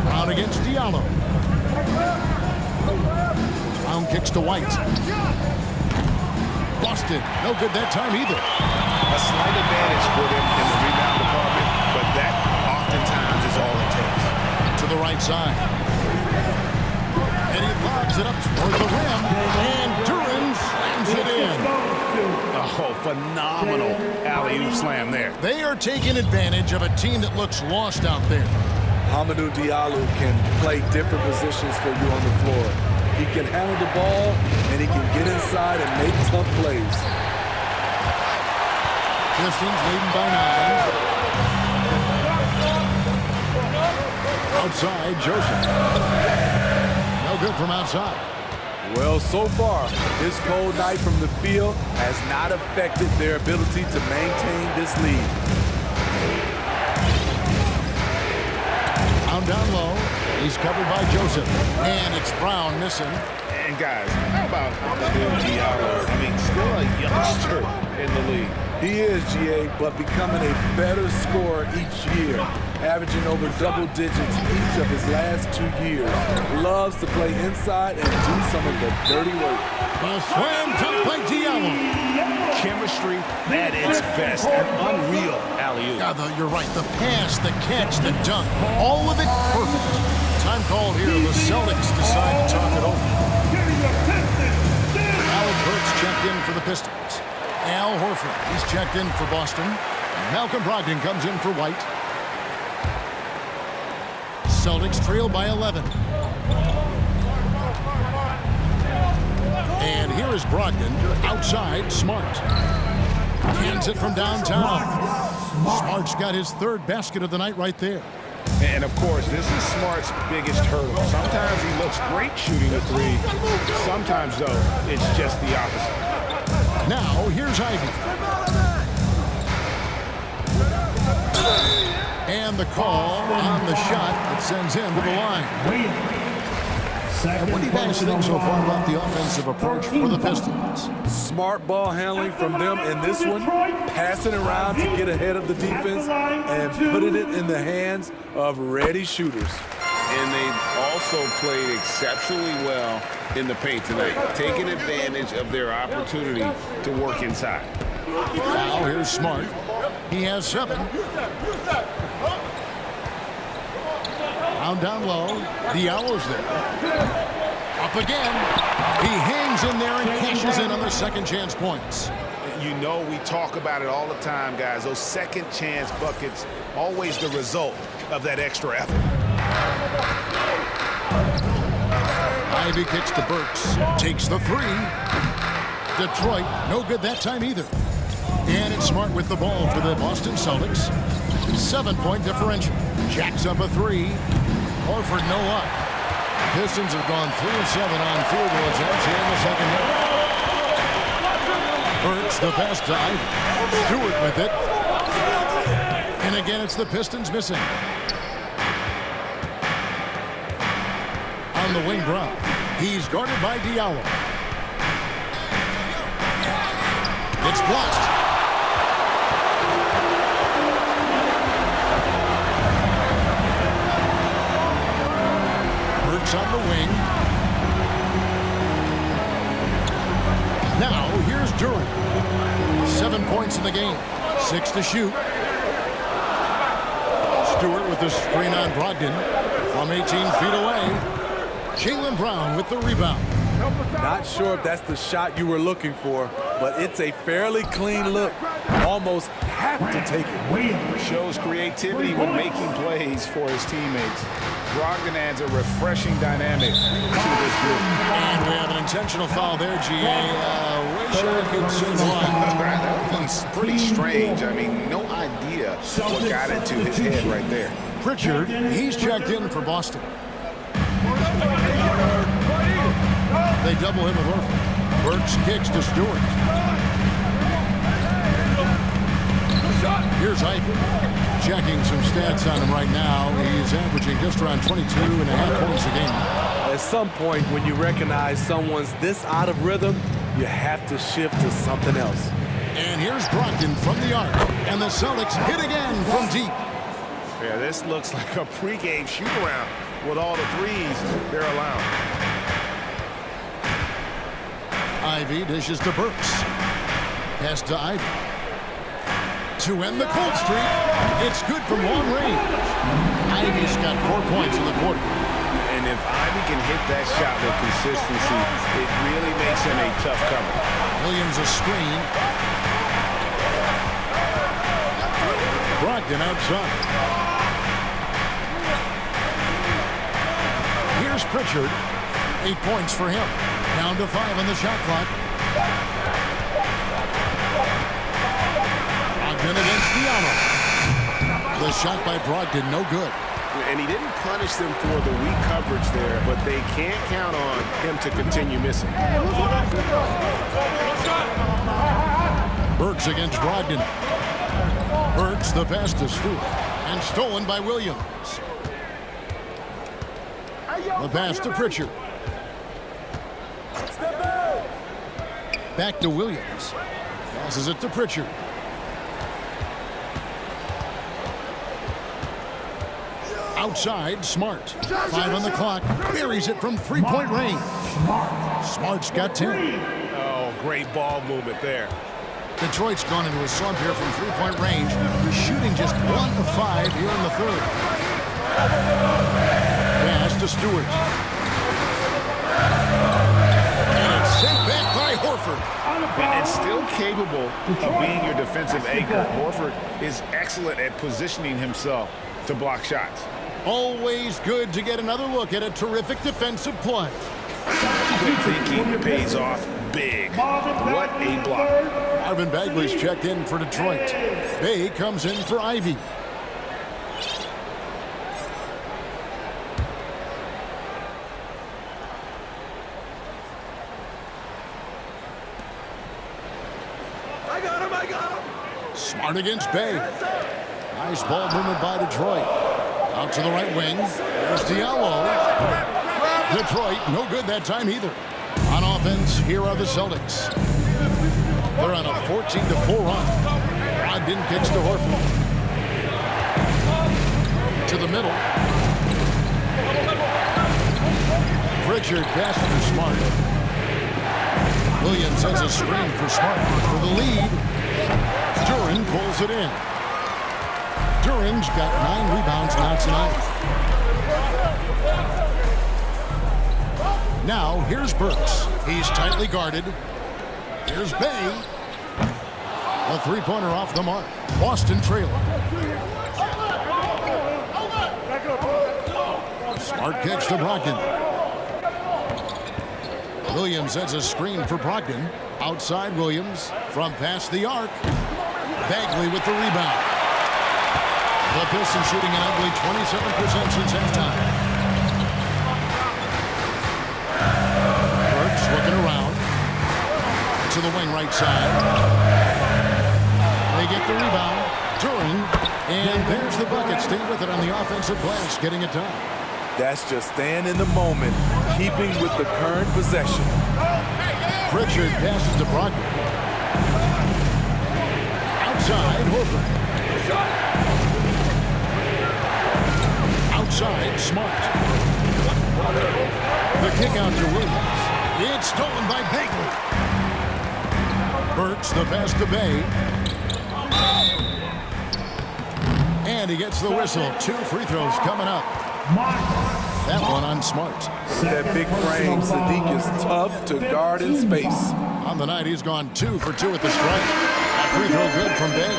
Brown against Diallo. Brown kicks to White. Busted. No good that time either. A slight advantage for them in the rebound department, but that oftentimes is all it takes. To the right side. And he lobs it up toward the rim. And Duren slams it in. Oh, phenomenal alley-oop slam there. They are taking advantage of a team that looks lost out there. Hamidou Diallo can play different positions for you on the floor. He can handle the ball, and he can get inside and make tough plays. Pistons leading by 9. Outside, Joseph. No good from outside. Well, so far, this cold night from the field has not affected their ability to maintain this lead. Down low. He's covered by Joseph. And it's Brown missing. And guys, how about Hamidou Diallo? I mean, still a youngster in the league. He is, GA, but becoming a better scorer each year, averaging over double digits each of his last 2 years. Loves to play inside and do some of the dirty work. The slam dunk by Diallo. Chemistry at its best. An unreal alley-oop. Yeah, you're right. The pass, the catch, the dunk. All of it perfect. Time called here. The Celtics decide to talk it over. Alec Burks checked in for the Pistons. Al Horford, he's checked in for Boston. Malcolm Brogdon comes in for White. Celtics trail by 11. And here is Brogdon outside Smart. Hands it from downtown. Smart's got his 3rd basket of the night right there. And, of course, this is Smart's biggest hurdle. Sometimes he looks great shooting the 3. Sometimes, though, it's just the opposite. Now, here's Ivey. And the call on the shot that sends him to the line. And what do you guys think so far about the offensive approach for the Pistons? Smart ball handling from them in this one, passing around to get ahead of the defense and putting it in the hands of ready shooters. And they've also played exceptionally well in the paint tonight, taking advantage of their opportunity to work inside. Now here's Smart. He has 7. Down low. Diallo's there. Up again. He hangs in there and cashes in on the second chance points. You know we talk about it all the time, guys. Those second chance buckets, always the result of that extra effort. Ivy kicks to Burks. Takes the 3. Detroit, no good that time either. And it's Smart with the ball for the Boston Celtics. 7-point differential. Jacks up a 3. Horford no luck. Pistons have gone 3 of 7 on field goal attempts here in the second half. Burks the pass to Ivy. Stewart with it. And again, it's the Pistons missing. On the wing, Brown. He's guarded by Diallo. It's blocked. Burks on the wing. Now, here's Duran. 7 points in the game. 6 to shoot. Stewart with the screen on Brogdon. From 18 feet away. Jaylen Brown with the rebound. Not sure if that's the shot you were looking for, but it's a fairly clean look. Almost have to take it. Shows creativity when making plays for his teammates. Brogdon adds a refreshing dynamic to this group. And we have an intentional foul there, GA. Wish I could see why. That was pretty strange. I mean, no idea what got into his head right there. Pritchard, he's checked in for Boston. They double him with Horford. Burks kicks to Stewart. Here's Ivy. Checking some stats on him right now. He's averaging just around 22.5 points a game. At some point, when you recognize someone's this out of rhythm, you have to shift to something else. And here's Brogdon from the arc. And the Celtics hit again from deep. Yeah, this looks like a pregame shoot-around with all the threes they're allowing. Ivy dishes to Burks. Pass to Ivy. To end the cold streak, it's good from long range. Ivy's got 4 points in the quarter. And if Ivy can hit that shot with consistency, it really makes him a tough cover. Williams a screen. Brogdon outside. Here's Pritchard. 8 points for him. Down to 5 on the shot clock. Brogdon against Diallo. The shot by Brogdon, no good. And he didn't punish them for the weak coverage there, but they can't count on him to continue missing. Burks against Brogdon. Burks the pass to Stewart. And stolen by Williams. The pass to Pritchard. Back to Williams. Passes it to Pritchard. Outside, Smart. 5 on the clock. Buries it from 3-point range. Smart's got 10. Oh, great ball movement there. Detroit's gone into a slump here from 3-point range. Shooting just 1 of 5 here in the third. Pass to Stewart. And it's sent back by Horford. And still capable of being your defensive anchor. Horford is excellent at positioning himself to block shots. Always good to get another look at a terrific defensive play. Quick thinking pays off big. What a block. Marvin Bagley's checked in for Detroit. Bay comes in for Ivy. I got him. Smart against Bay. Nice ball movement by Detroit. Out to the right wing. There's Diallo. Detroit, no good that time either. On offense, here are the Celtics. They're on a 14-4 run. Brogdon kicks to Horford. To the middle. Pritchard passes to Smart. Williams sends a screen for Smart for the lead. Duren pulls it in. Duren's got 9 rebounds now tonight. Now, here's Burks. He's tightly guarded. Here's Bay. A three-pointer off the mark. Boston trailing. Smart kicks to Brogdon. Williams sets a screen for Brogdon. Outside Williams from past the arc. Bagley with the rebound. The Pistons shooting an ugly 27% since halftime. Burks looking around to the wing right side. They get the rebound. Duren, and there's the bucket. Stay with it on the offensive glass, getting it done. That's just staying in the moment, keeping with the current possession. Pritchard passes to Brogdon. Outside, Horford. Outside, Smart. The kick out to Williams. It's stolen by Bagley. Burks the pass to Bay. And he gets the whistle. 2 free throws coming up. That one on Smart. With that big frame, Sadiq is tough to guard in space. On the night, he's gone 2 for 2 at the strike. Free throw good from Bay.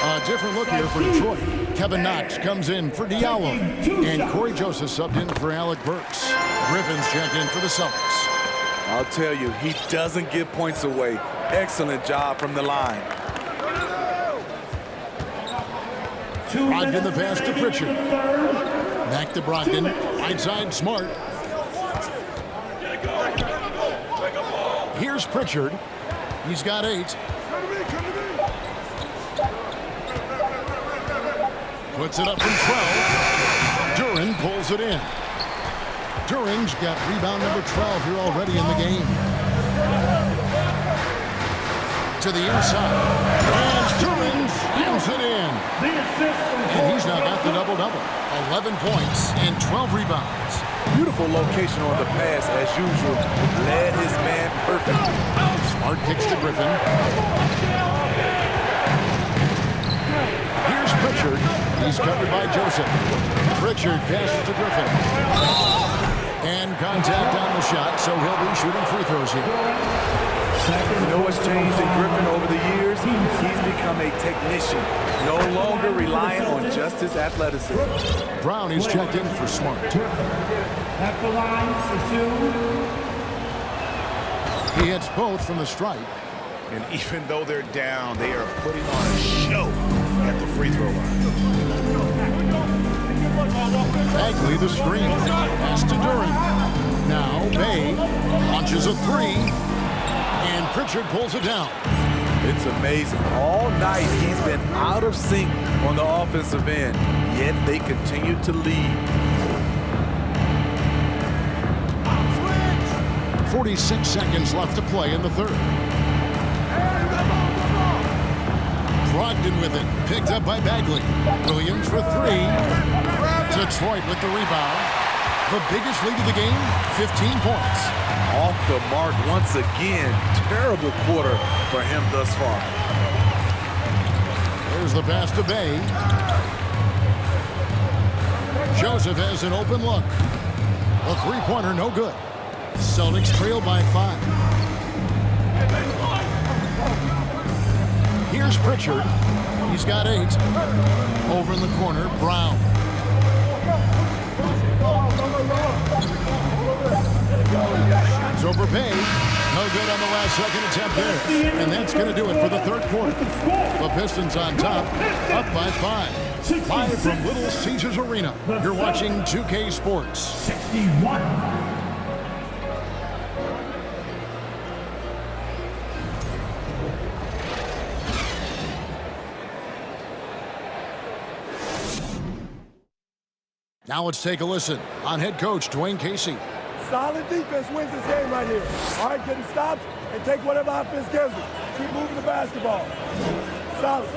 A different look here for Detroit. Kevin Knox comes in for Diallo. And Corey Joseph subbed in for Alec Burks. Griffin's checked in for the Celtics. I'll tell you, he doesn't give points away. Excellent job from the line. Brogdon the pass to Pritchard. Back to Brogdon. Right side, Smart. Here's Pritchard. He's got 8. Puts it up from 12. Duren pulls it in. Duren's got rebound number 12 here already in the game. To the inside. And Duren slams it in. And he's now got the double-double. 11 points and 12 rebounds. Beautiful location on the pass as usual. Led his man perfectly. Smart kicks to Griffin. Here's Pritchard. He's covered by Joseph. Pritchard passes to Griffin. And contact on the shot, so he'll be shooting free throws here. You know what's changed in Griffin over the years? He's become a technician, no longer relying on just his athleticism. Brown is checked in for Smart. At the line for 2. He hits both from the stripe. And even though they're down, they are putting on a show at the free throw line. Bagley the screen. Pass to Duren. Now Bay launches a 3. And Pritchard pulls it down. It's amazing. All night he's been out of sync on the offensive end, yet they continue to lead. 46 seconds left to play in the third. Brogdon with it. Picked up by Bagley. Williams for 3. Detroit with the rebound. The biggest lead of the game, 15 points. Off the mark once again. Terrible quarter for him thus far. There's the pass to Bay. Joseph has an open look. A three-pointer, no good. Celtics trail by 5. Here's Pritchard. He's got 8. Over in the corner, Brown. It's over Bay. No good on the last second attempt there. And that's going to do it for the third quarter. The Pistons on top, up by 5. Live from Little Caesars Arena. You're watching 2K Sports. 61. Now let's take a listen on head coach Dwayne Casey. Solid defense wins this game right here. All right, getting stops and take whatever offense gives us. Keep moving the basketball. Solid.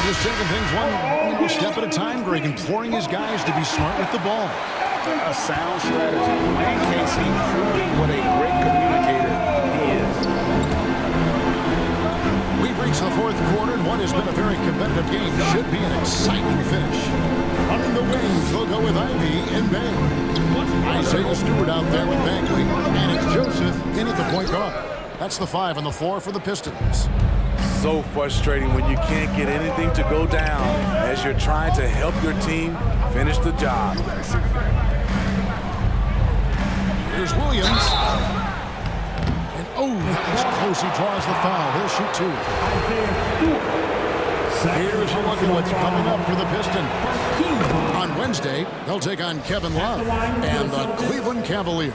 Just taking things one step at a time, Greg, imploring his guys to be smart with the ball. A sound strategy. Dwayne Casey proving what a great communicator he is. fourth quarter, and what has been a very competitive game should be an exciting finish. Running the wings, they'll go with Ivy and Bay. Isaiah Stewart out there with Bagley, and it's Joseph in at the point guard. That's the 5 and the 4 for the Pistons. So frustrating when you can't get anything to go down as you're trying to help your team finish the job. Here's Williams. And that was close. He draws the foul. He'll shoot 2. Here's a look at what's coming up for the Pistons. On Wednesday, they'll take on Kevin Love and the Cleveland Cavaliers.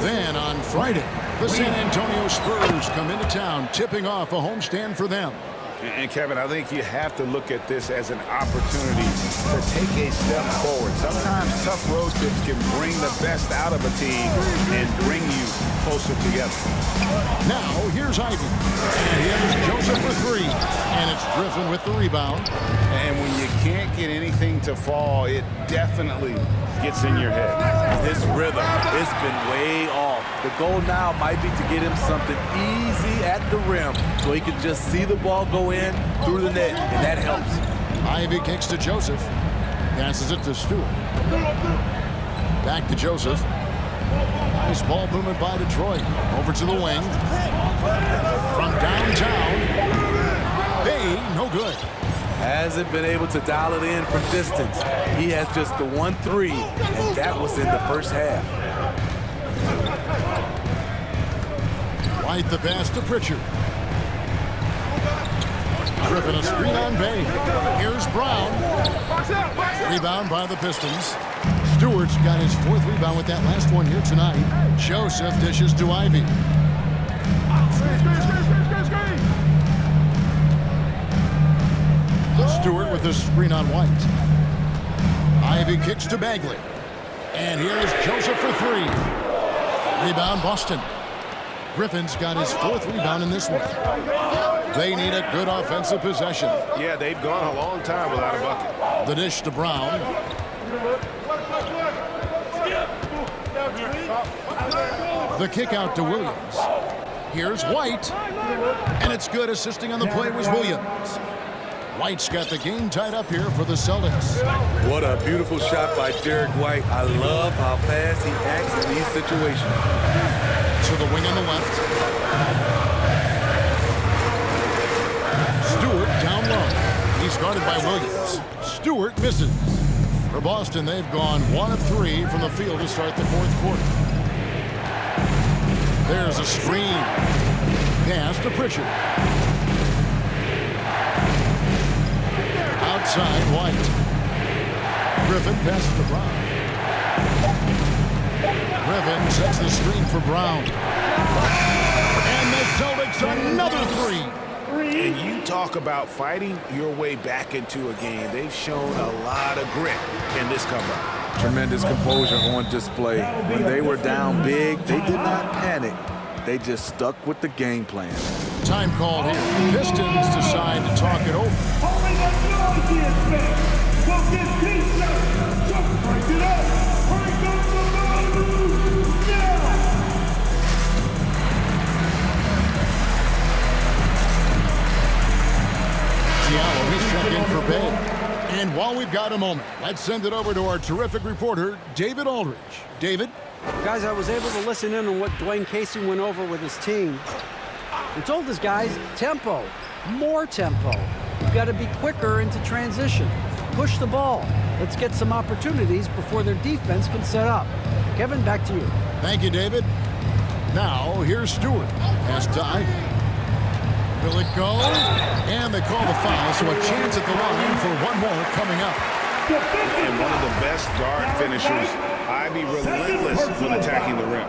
Then on Friday, the San Antonio Spurs come into town, tipping off a homestand for them. And Kevin, I think you have to look at this as an opportunity to take a step forward. Sometimes tough road trips can bring the best out of a team and bring you closer together. Now, here's Ivy. And here's Joseph for 3. And it's Griffin with the rebound. And when you can't get anything to fall, it definitely gets in your head. His rhythm, it's been way off. The goal now might be to get him something easy at the rim so he can just see the ball go in through the net, and that helps. Ivy kicks to Joseph. Passes it to Stewart. Back to Joseph. Nice ball movement by Detroit. Over to the wing. From downtown. Bay, no good. Hasn't been able to dial it in from distance. He has just the 1-3, and that was in the first half. White the pass to Pritchard. Griffin a screen on Bay. Here's Brown. Rebound by the Pistons. Stewart's got his 4th rebound with that last one here tonight. Joseph dishes to Ivy. Stewart with the screen on White. Ivy kicks to Bagley. And here's Joseph for 3. Rebound Boston. Griffin's got his 4th rebound in this one. They need a good offensive possession. Yeah, they've gone a long time without a bucket. The dish to Brown. The kick out to Williams. Here's White. And it's good. Assisting on the play was Williams. White's got the game tied up here for the Celtics. What a beautiful shot by Derek White. I love how fast he acts in these situations. To the wing on the left. Stewart down low. He's guarded by Williams. Stewart misses. For Boston, they've gone 1 of 3 from the field to start the 4th quarter. There's a screen. Pass to Pritchard. Outside, White. Griffin passes to Brown. Griffin sets the screen for Brown. And the Celtics another 3. And you talk about fighting your way back into a game. They've shown a lot of grit in this comeback. Tremendous composure on display. When they were down big, they did not panic. They just stuck with the game plan. Time called here. Pistons decide to talk it over. Diallo, he's checked in for Bay. And while we've got a moment, let's send it over to our terrific reporter, David Aldridge. David? Guys, I was able to listen in on what Dwayne Casey went over with his team. He told his guys, tempo, more tempo. You've got to be quicker into transition. Push the ball. Let's get some opportunities before their defense can set up. Kevin, back to you. Thank you, David. Now, here's Stewart. Pass to Ivy. Will it go? And they call the foul, so a chance at the line for one more coming up. And one of the best guard finishers, Ivy, relentless when attacking the rim.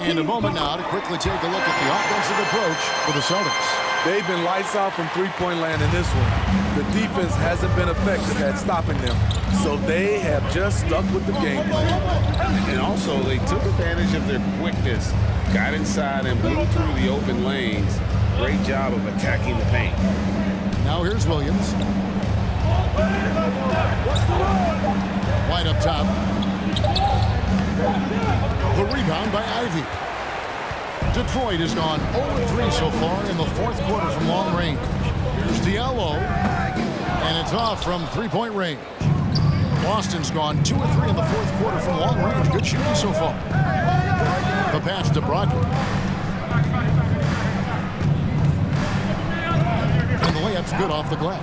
And a moment now to quickly take a look at the offensive approach for the Celtics. They've been lights out from three-point land in this one. The defense hasn't been effective at stopping them, so they have just stuck with the game plan. And also, they took advantage of their quickness, got inside and blew through the open lanes. Great job of attacking the paint. Now here's Williams. White up top. The rebound by Ivy. Detroit has gone 0-3 so far in the fourth quarter from long range. Here's Diallo. And it's off from three-point range. Boston's gone 2 of 3 in the fourth quarter from long range. Good shooting so far. The pass to Brogdon. And the layup's good off the glass.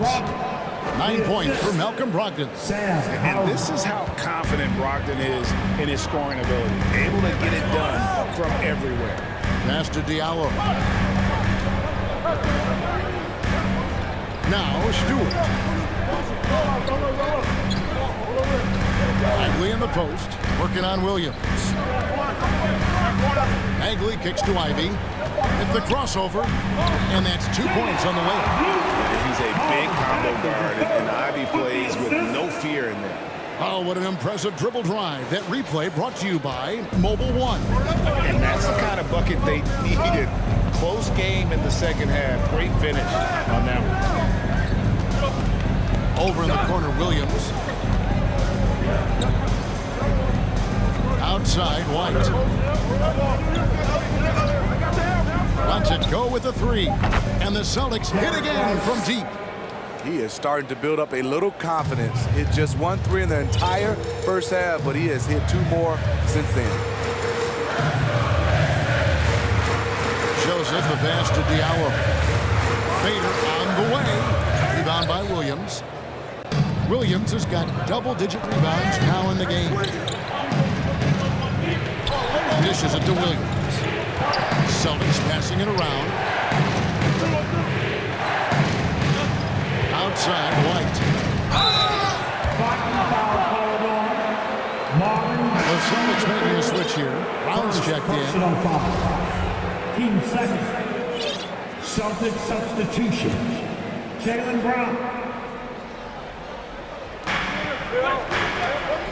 9 points for Malcolm Brogdon. And this is how confident Brogdon is in his scoring ability. Able to get it done from everywhere. Pass to Diallo. Now Stewart. Bagley in the post, working on Williams. Bagley kicks to Ivy. Hit the crossover, and that's 2 points on the way. He's a big combo guard, and Ivy plays with no fear in there. Oh, what an impressive dribble drive. That replay brought to you by Mobile One. And that's the kind of bucket they needed. Close game in the second half. Great finish on that one. Over in the corner, Williams. Outside, White. Lets it go with a 3. And the Celtics hit again from deep. He is starting to build up a little confidence. Hit just 1 3 in the entire first half, but he has hit 2 more since then. Joseph, the pass to Diallo. Fader on the way. Rebound by Williams. Williams has got double-digit rebounds now in the game. Dishes it to Williams. Celtics passing it around. Outside, White. The Celtics making a switch here. Brown's checked in. Team second. Celtic substitution. Jaylen Brown.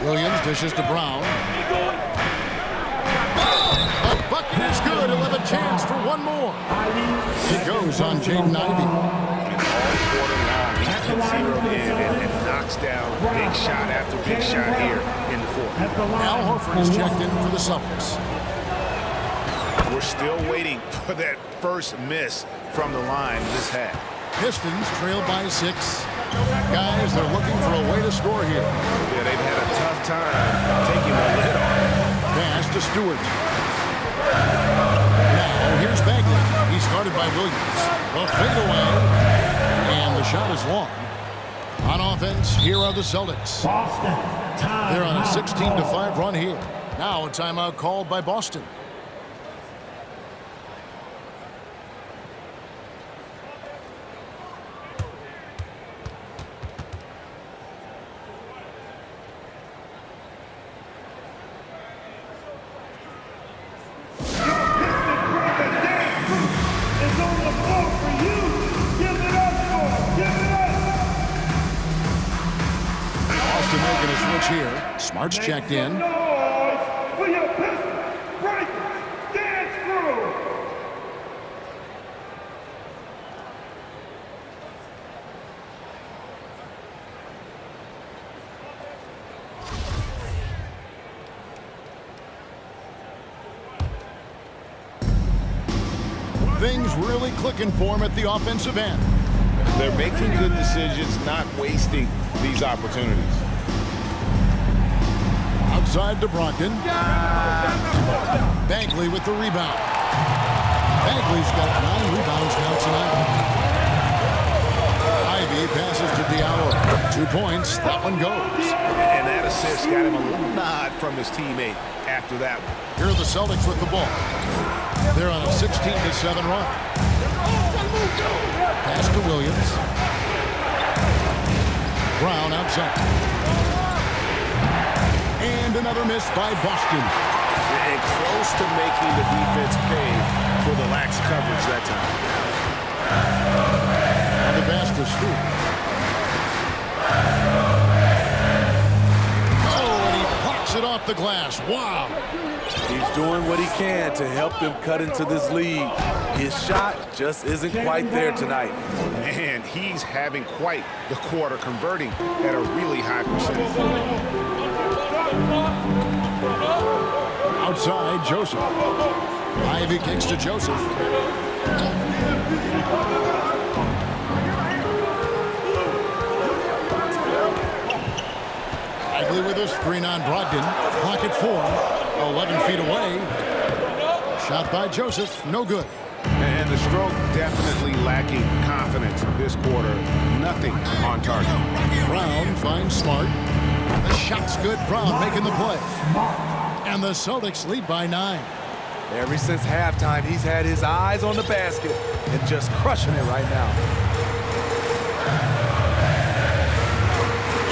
Williams dishes to Brown. A bucket is good. He'll have a chance for one more. It goes on Jaden Ivey. All quarter long, he's been zeroed in and knocks down big shot after big shot here in the fourth. Al Horford is checked in for the Celtics. We're still waiting for that first miss from the line this half. Pistons trail by 6. Guys, they're looking for a way to score here. Yeah, they've had a tough time taking the lid off. Pass to Stewart. Now, here's Bagley. He's guarded by Williams. The fadeaway. And the shot is long. On offense, here are the Celtics. They're on a 16-5 run here. Now a timeout called by Boston. Here, Smart's checked in. For your Pistons, Breakers, dance crew. Things really clicking for him at the offensive end. They're making good decisions, not wasting these opportunities. Outside to Brogdon. Bagley with the rebound. Bagley's got 9 rebounds now tonight. Ivy passes to Diallo. 2 points. That one goes. And that assist got him a little nod from his teammate after that one. Here are the Celtics with the ball. They're on a 16-7 run. Pass to Williams. Brown outside. And another miss by Boston. And close to making the defense pay for the lax coverage that time. And the pass to Stewart. Oh, and he blocks it off the glass. Wow. He's doing what he can to help them cut into this lead. His shot just isn't quite there tonight. And he's having quite the quarter, converting at a really high percentage. Outside, Joseph. Ivy kicks to Joseph. Bagley with a screen on Brogdon. Clock at 4. 11 feet away. Shot by Joseph. No good. And the stroke definitely lacking confidence this quarter. Nothing on target. Brown finds Smart. The shot's good. Brown making the play. And the Celtics lead by 9. Ever since halftime, he's had his eyes on the basket and just crushing it right now.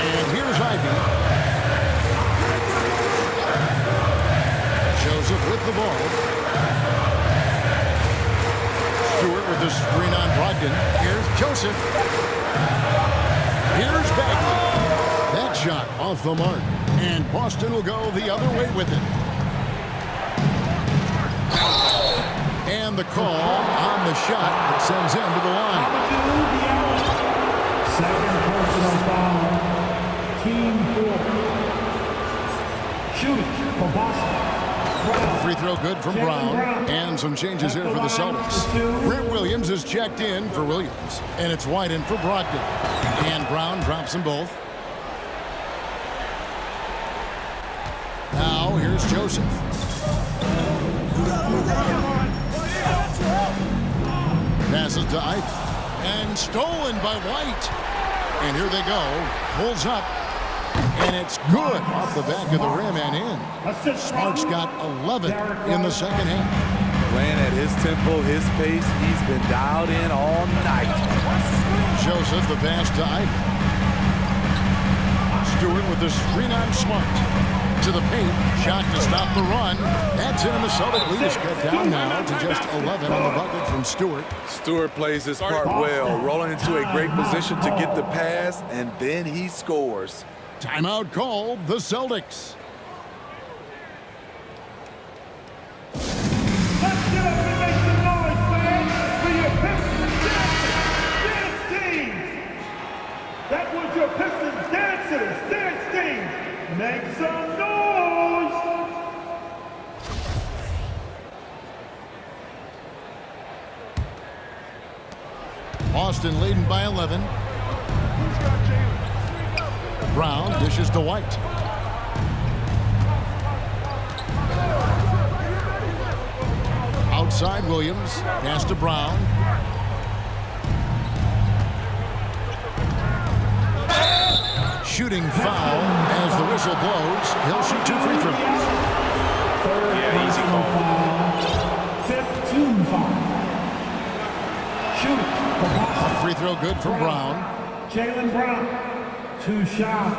And here's Ivy. Joseph with the ball. Stewart with the screen on Brogdon. Here's Joseph. Here's Bagley. That shot off the mark. And Boston will go the other way with it. And the call on the shot that sends him to the line. Second personal foul. Team 4. Shooting for Boston. Free throw good from Brown. And some changes here for the Celtics. Brent Williams is checked in for Williams. And it's wide in for Brogdon. And Brown drops them both. Now here's Joseph. Passes to Ike. And stolen by White. And here they go. Pulls up. And it's good off the back of the rim and in. Smart's got 11 in the second half. Playing at his tempo, his pace, he's been dialed in all night. Joseph, the pass to Ike. Stewart with the screen on Smart. To the paint. Shot to stop the run. That's in. The Celtic lead is cut down now to just 11 on the bucket from Stewart. Stewart plays his part well, rolling into a great position to get the pass, and then he scores. Timeout called, the Celtics. Let's get up and make some noise, fans, for your Pistons dance team. That was your Pistons dancers dance team. Make some noise. Boston leading by 11. Brown dishes to White. Outside Williams. Pass to Brown. Shooting foul as the whistle blows. He'll shoot 2 free throws. Yeah, easy call. 15 foul. Shooting for Boston. Free throw good from Brown. Jaylen Brown. 2 shots.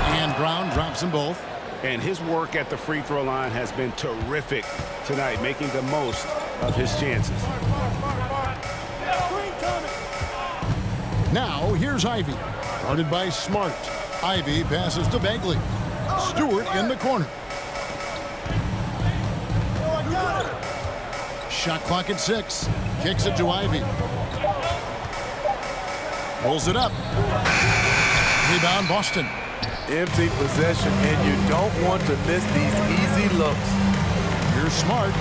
And Brown drops them both. And his work at the free throw line has been terrific tonight, making the most of his chances. Now here's Ivy. Guarded by Smart. Ivy passes to Bagley. Stewart in the corner. Shot clock at 6. Kicks it to Ivy. Pulls it up. Rebound Boston. Empty possession, and you don't want to miss these easy looks. Here's Smart.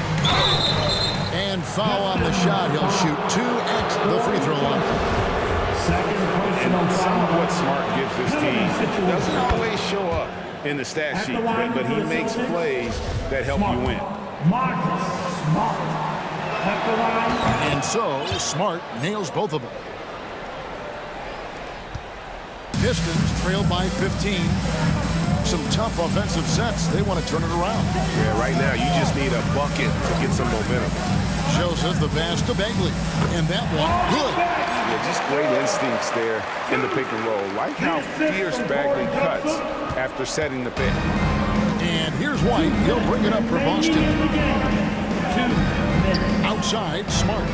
And foul on the shot. He'll shoot 2 at the free throw line. And some of what Smart gives this team doesn't always show up in the stat sheet, but he makes plays that help you win. Marcus Smart. And so, Smart nails both of them. Pistons trail by 15. Some tough offensive sets. They want to turn it around. Yeah, right now you just need a bucket to get some momentum. Joseph the pass to Bagley. And that one, good. Yeah, just great instincts there in the pick and roll. Like how fierce Bagley cuts after setting the pick. And here's White. He'll bring it up for Boston. Outside, Smart.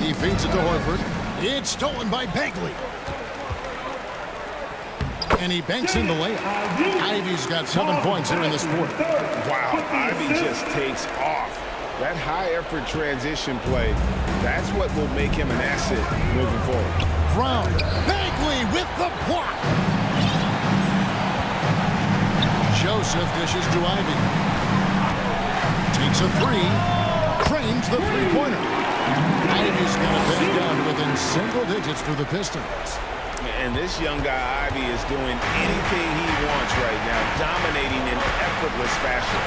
He feeds it to Horford. It's stolen by Bagley. And he banks in the layup. Ivy's got 7 points here in this quarter. Wow, Ivy just takes off. That high-effort transition play, that's what will make him an asset moving forward. Brown, Bagley with the block. Joseph dishes to Ivy. Takes a 3. Drains the three-pointer. Ivy's going to bend down to within single digits for the Pistons. And this young guy, Ivy, is doing anything he wants right now, dominating in effortless fashion.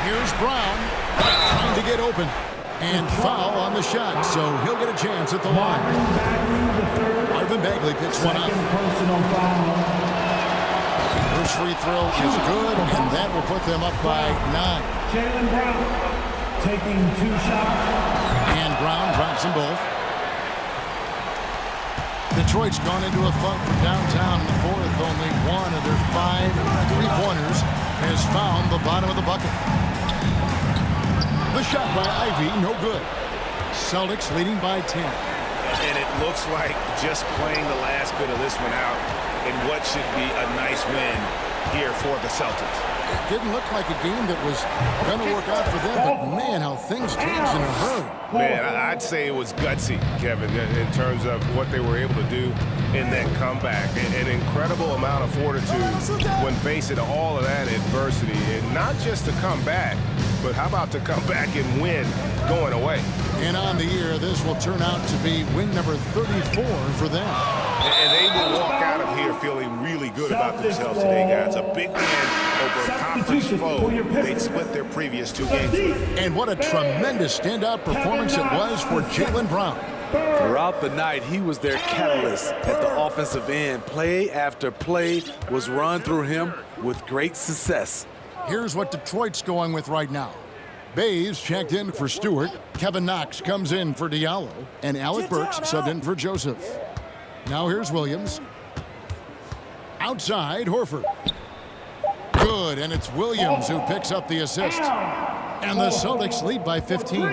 Here's Brown trying to get open. And foul on the shot, so he'll get a chance at the line. Marvin Bagley picks one up. First free throw is good, and that will put them up by 9. Jaylen Brown taking 2 shots. And Brown drops them both. Detroit's gone into a funk from downtown in the fourth. Only one of their 5 three-pointers has found the bottom of the bucket. The shot by Ivy, no good. Celtics leading by 10. And it looks like just playing the last bit of this one out in what should be a nice win here for the Celtics. It didn't look like a game that was going to work out for them, but man, how things changed in a hurry. Man, I'd say it was gutsy, Kevin, in terms of what they were able to do in that comeback. An incredible amount of fortitude when facing all of that adversity. And not just to come back, but how about to come back and win going away? And on the year, this will turn out to be win number 34 for them. And they will walk out of here feeling really good about themselves today, guys. A big win over a conference foe they'd split their previous 2 games. And what a tremendous standout performance it was for Jaylen Brown. Throughout the night, he was their catalyst at the offensive end. Play after play was run through him with great success. Here's what Detroit's going with right now. Bays checked in for Stewart. Kevin Knox comes in for Diallo. And Alec Burks subbed in for Joseph. Now here's Williams. Outside, Horford. Good, and it's Williams who picks up the assist. And the Celtics lead by 15.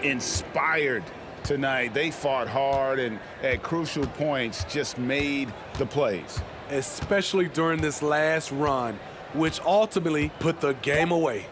Inspired tonight. They fought hard and at crucial points just made the plays. Especially during this last run, which ultimately put the game away.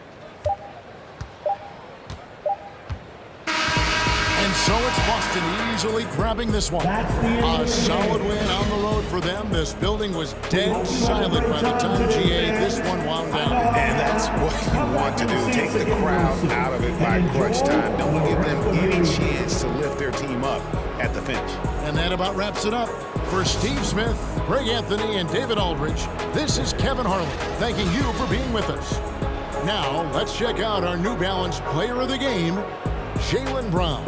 And so it's Boston easily grabbing this one. A solid win on the road for them. This building was dead silent by the time GA this one wound down. And that's what you want to do. Take the crowd out of it by crunch time. Don't give them any chance to lift their team up at the finish. And that about wraps it up. For Steve Smith, Greg Anthony, and David Aldridge, this is Kevin Harlan thanking you for being with us. Now, let's check out our New Balance player of the game, Jaylen Brown.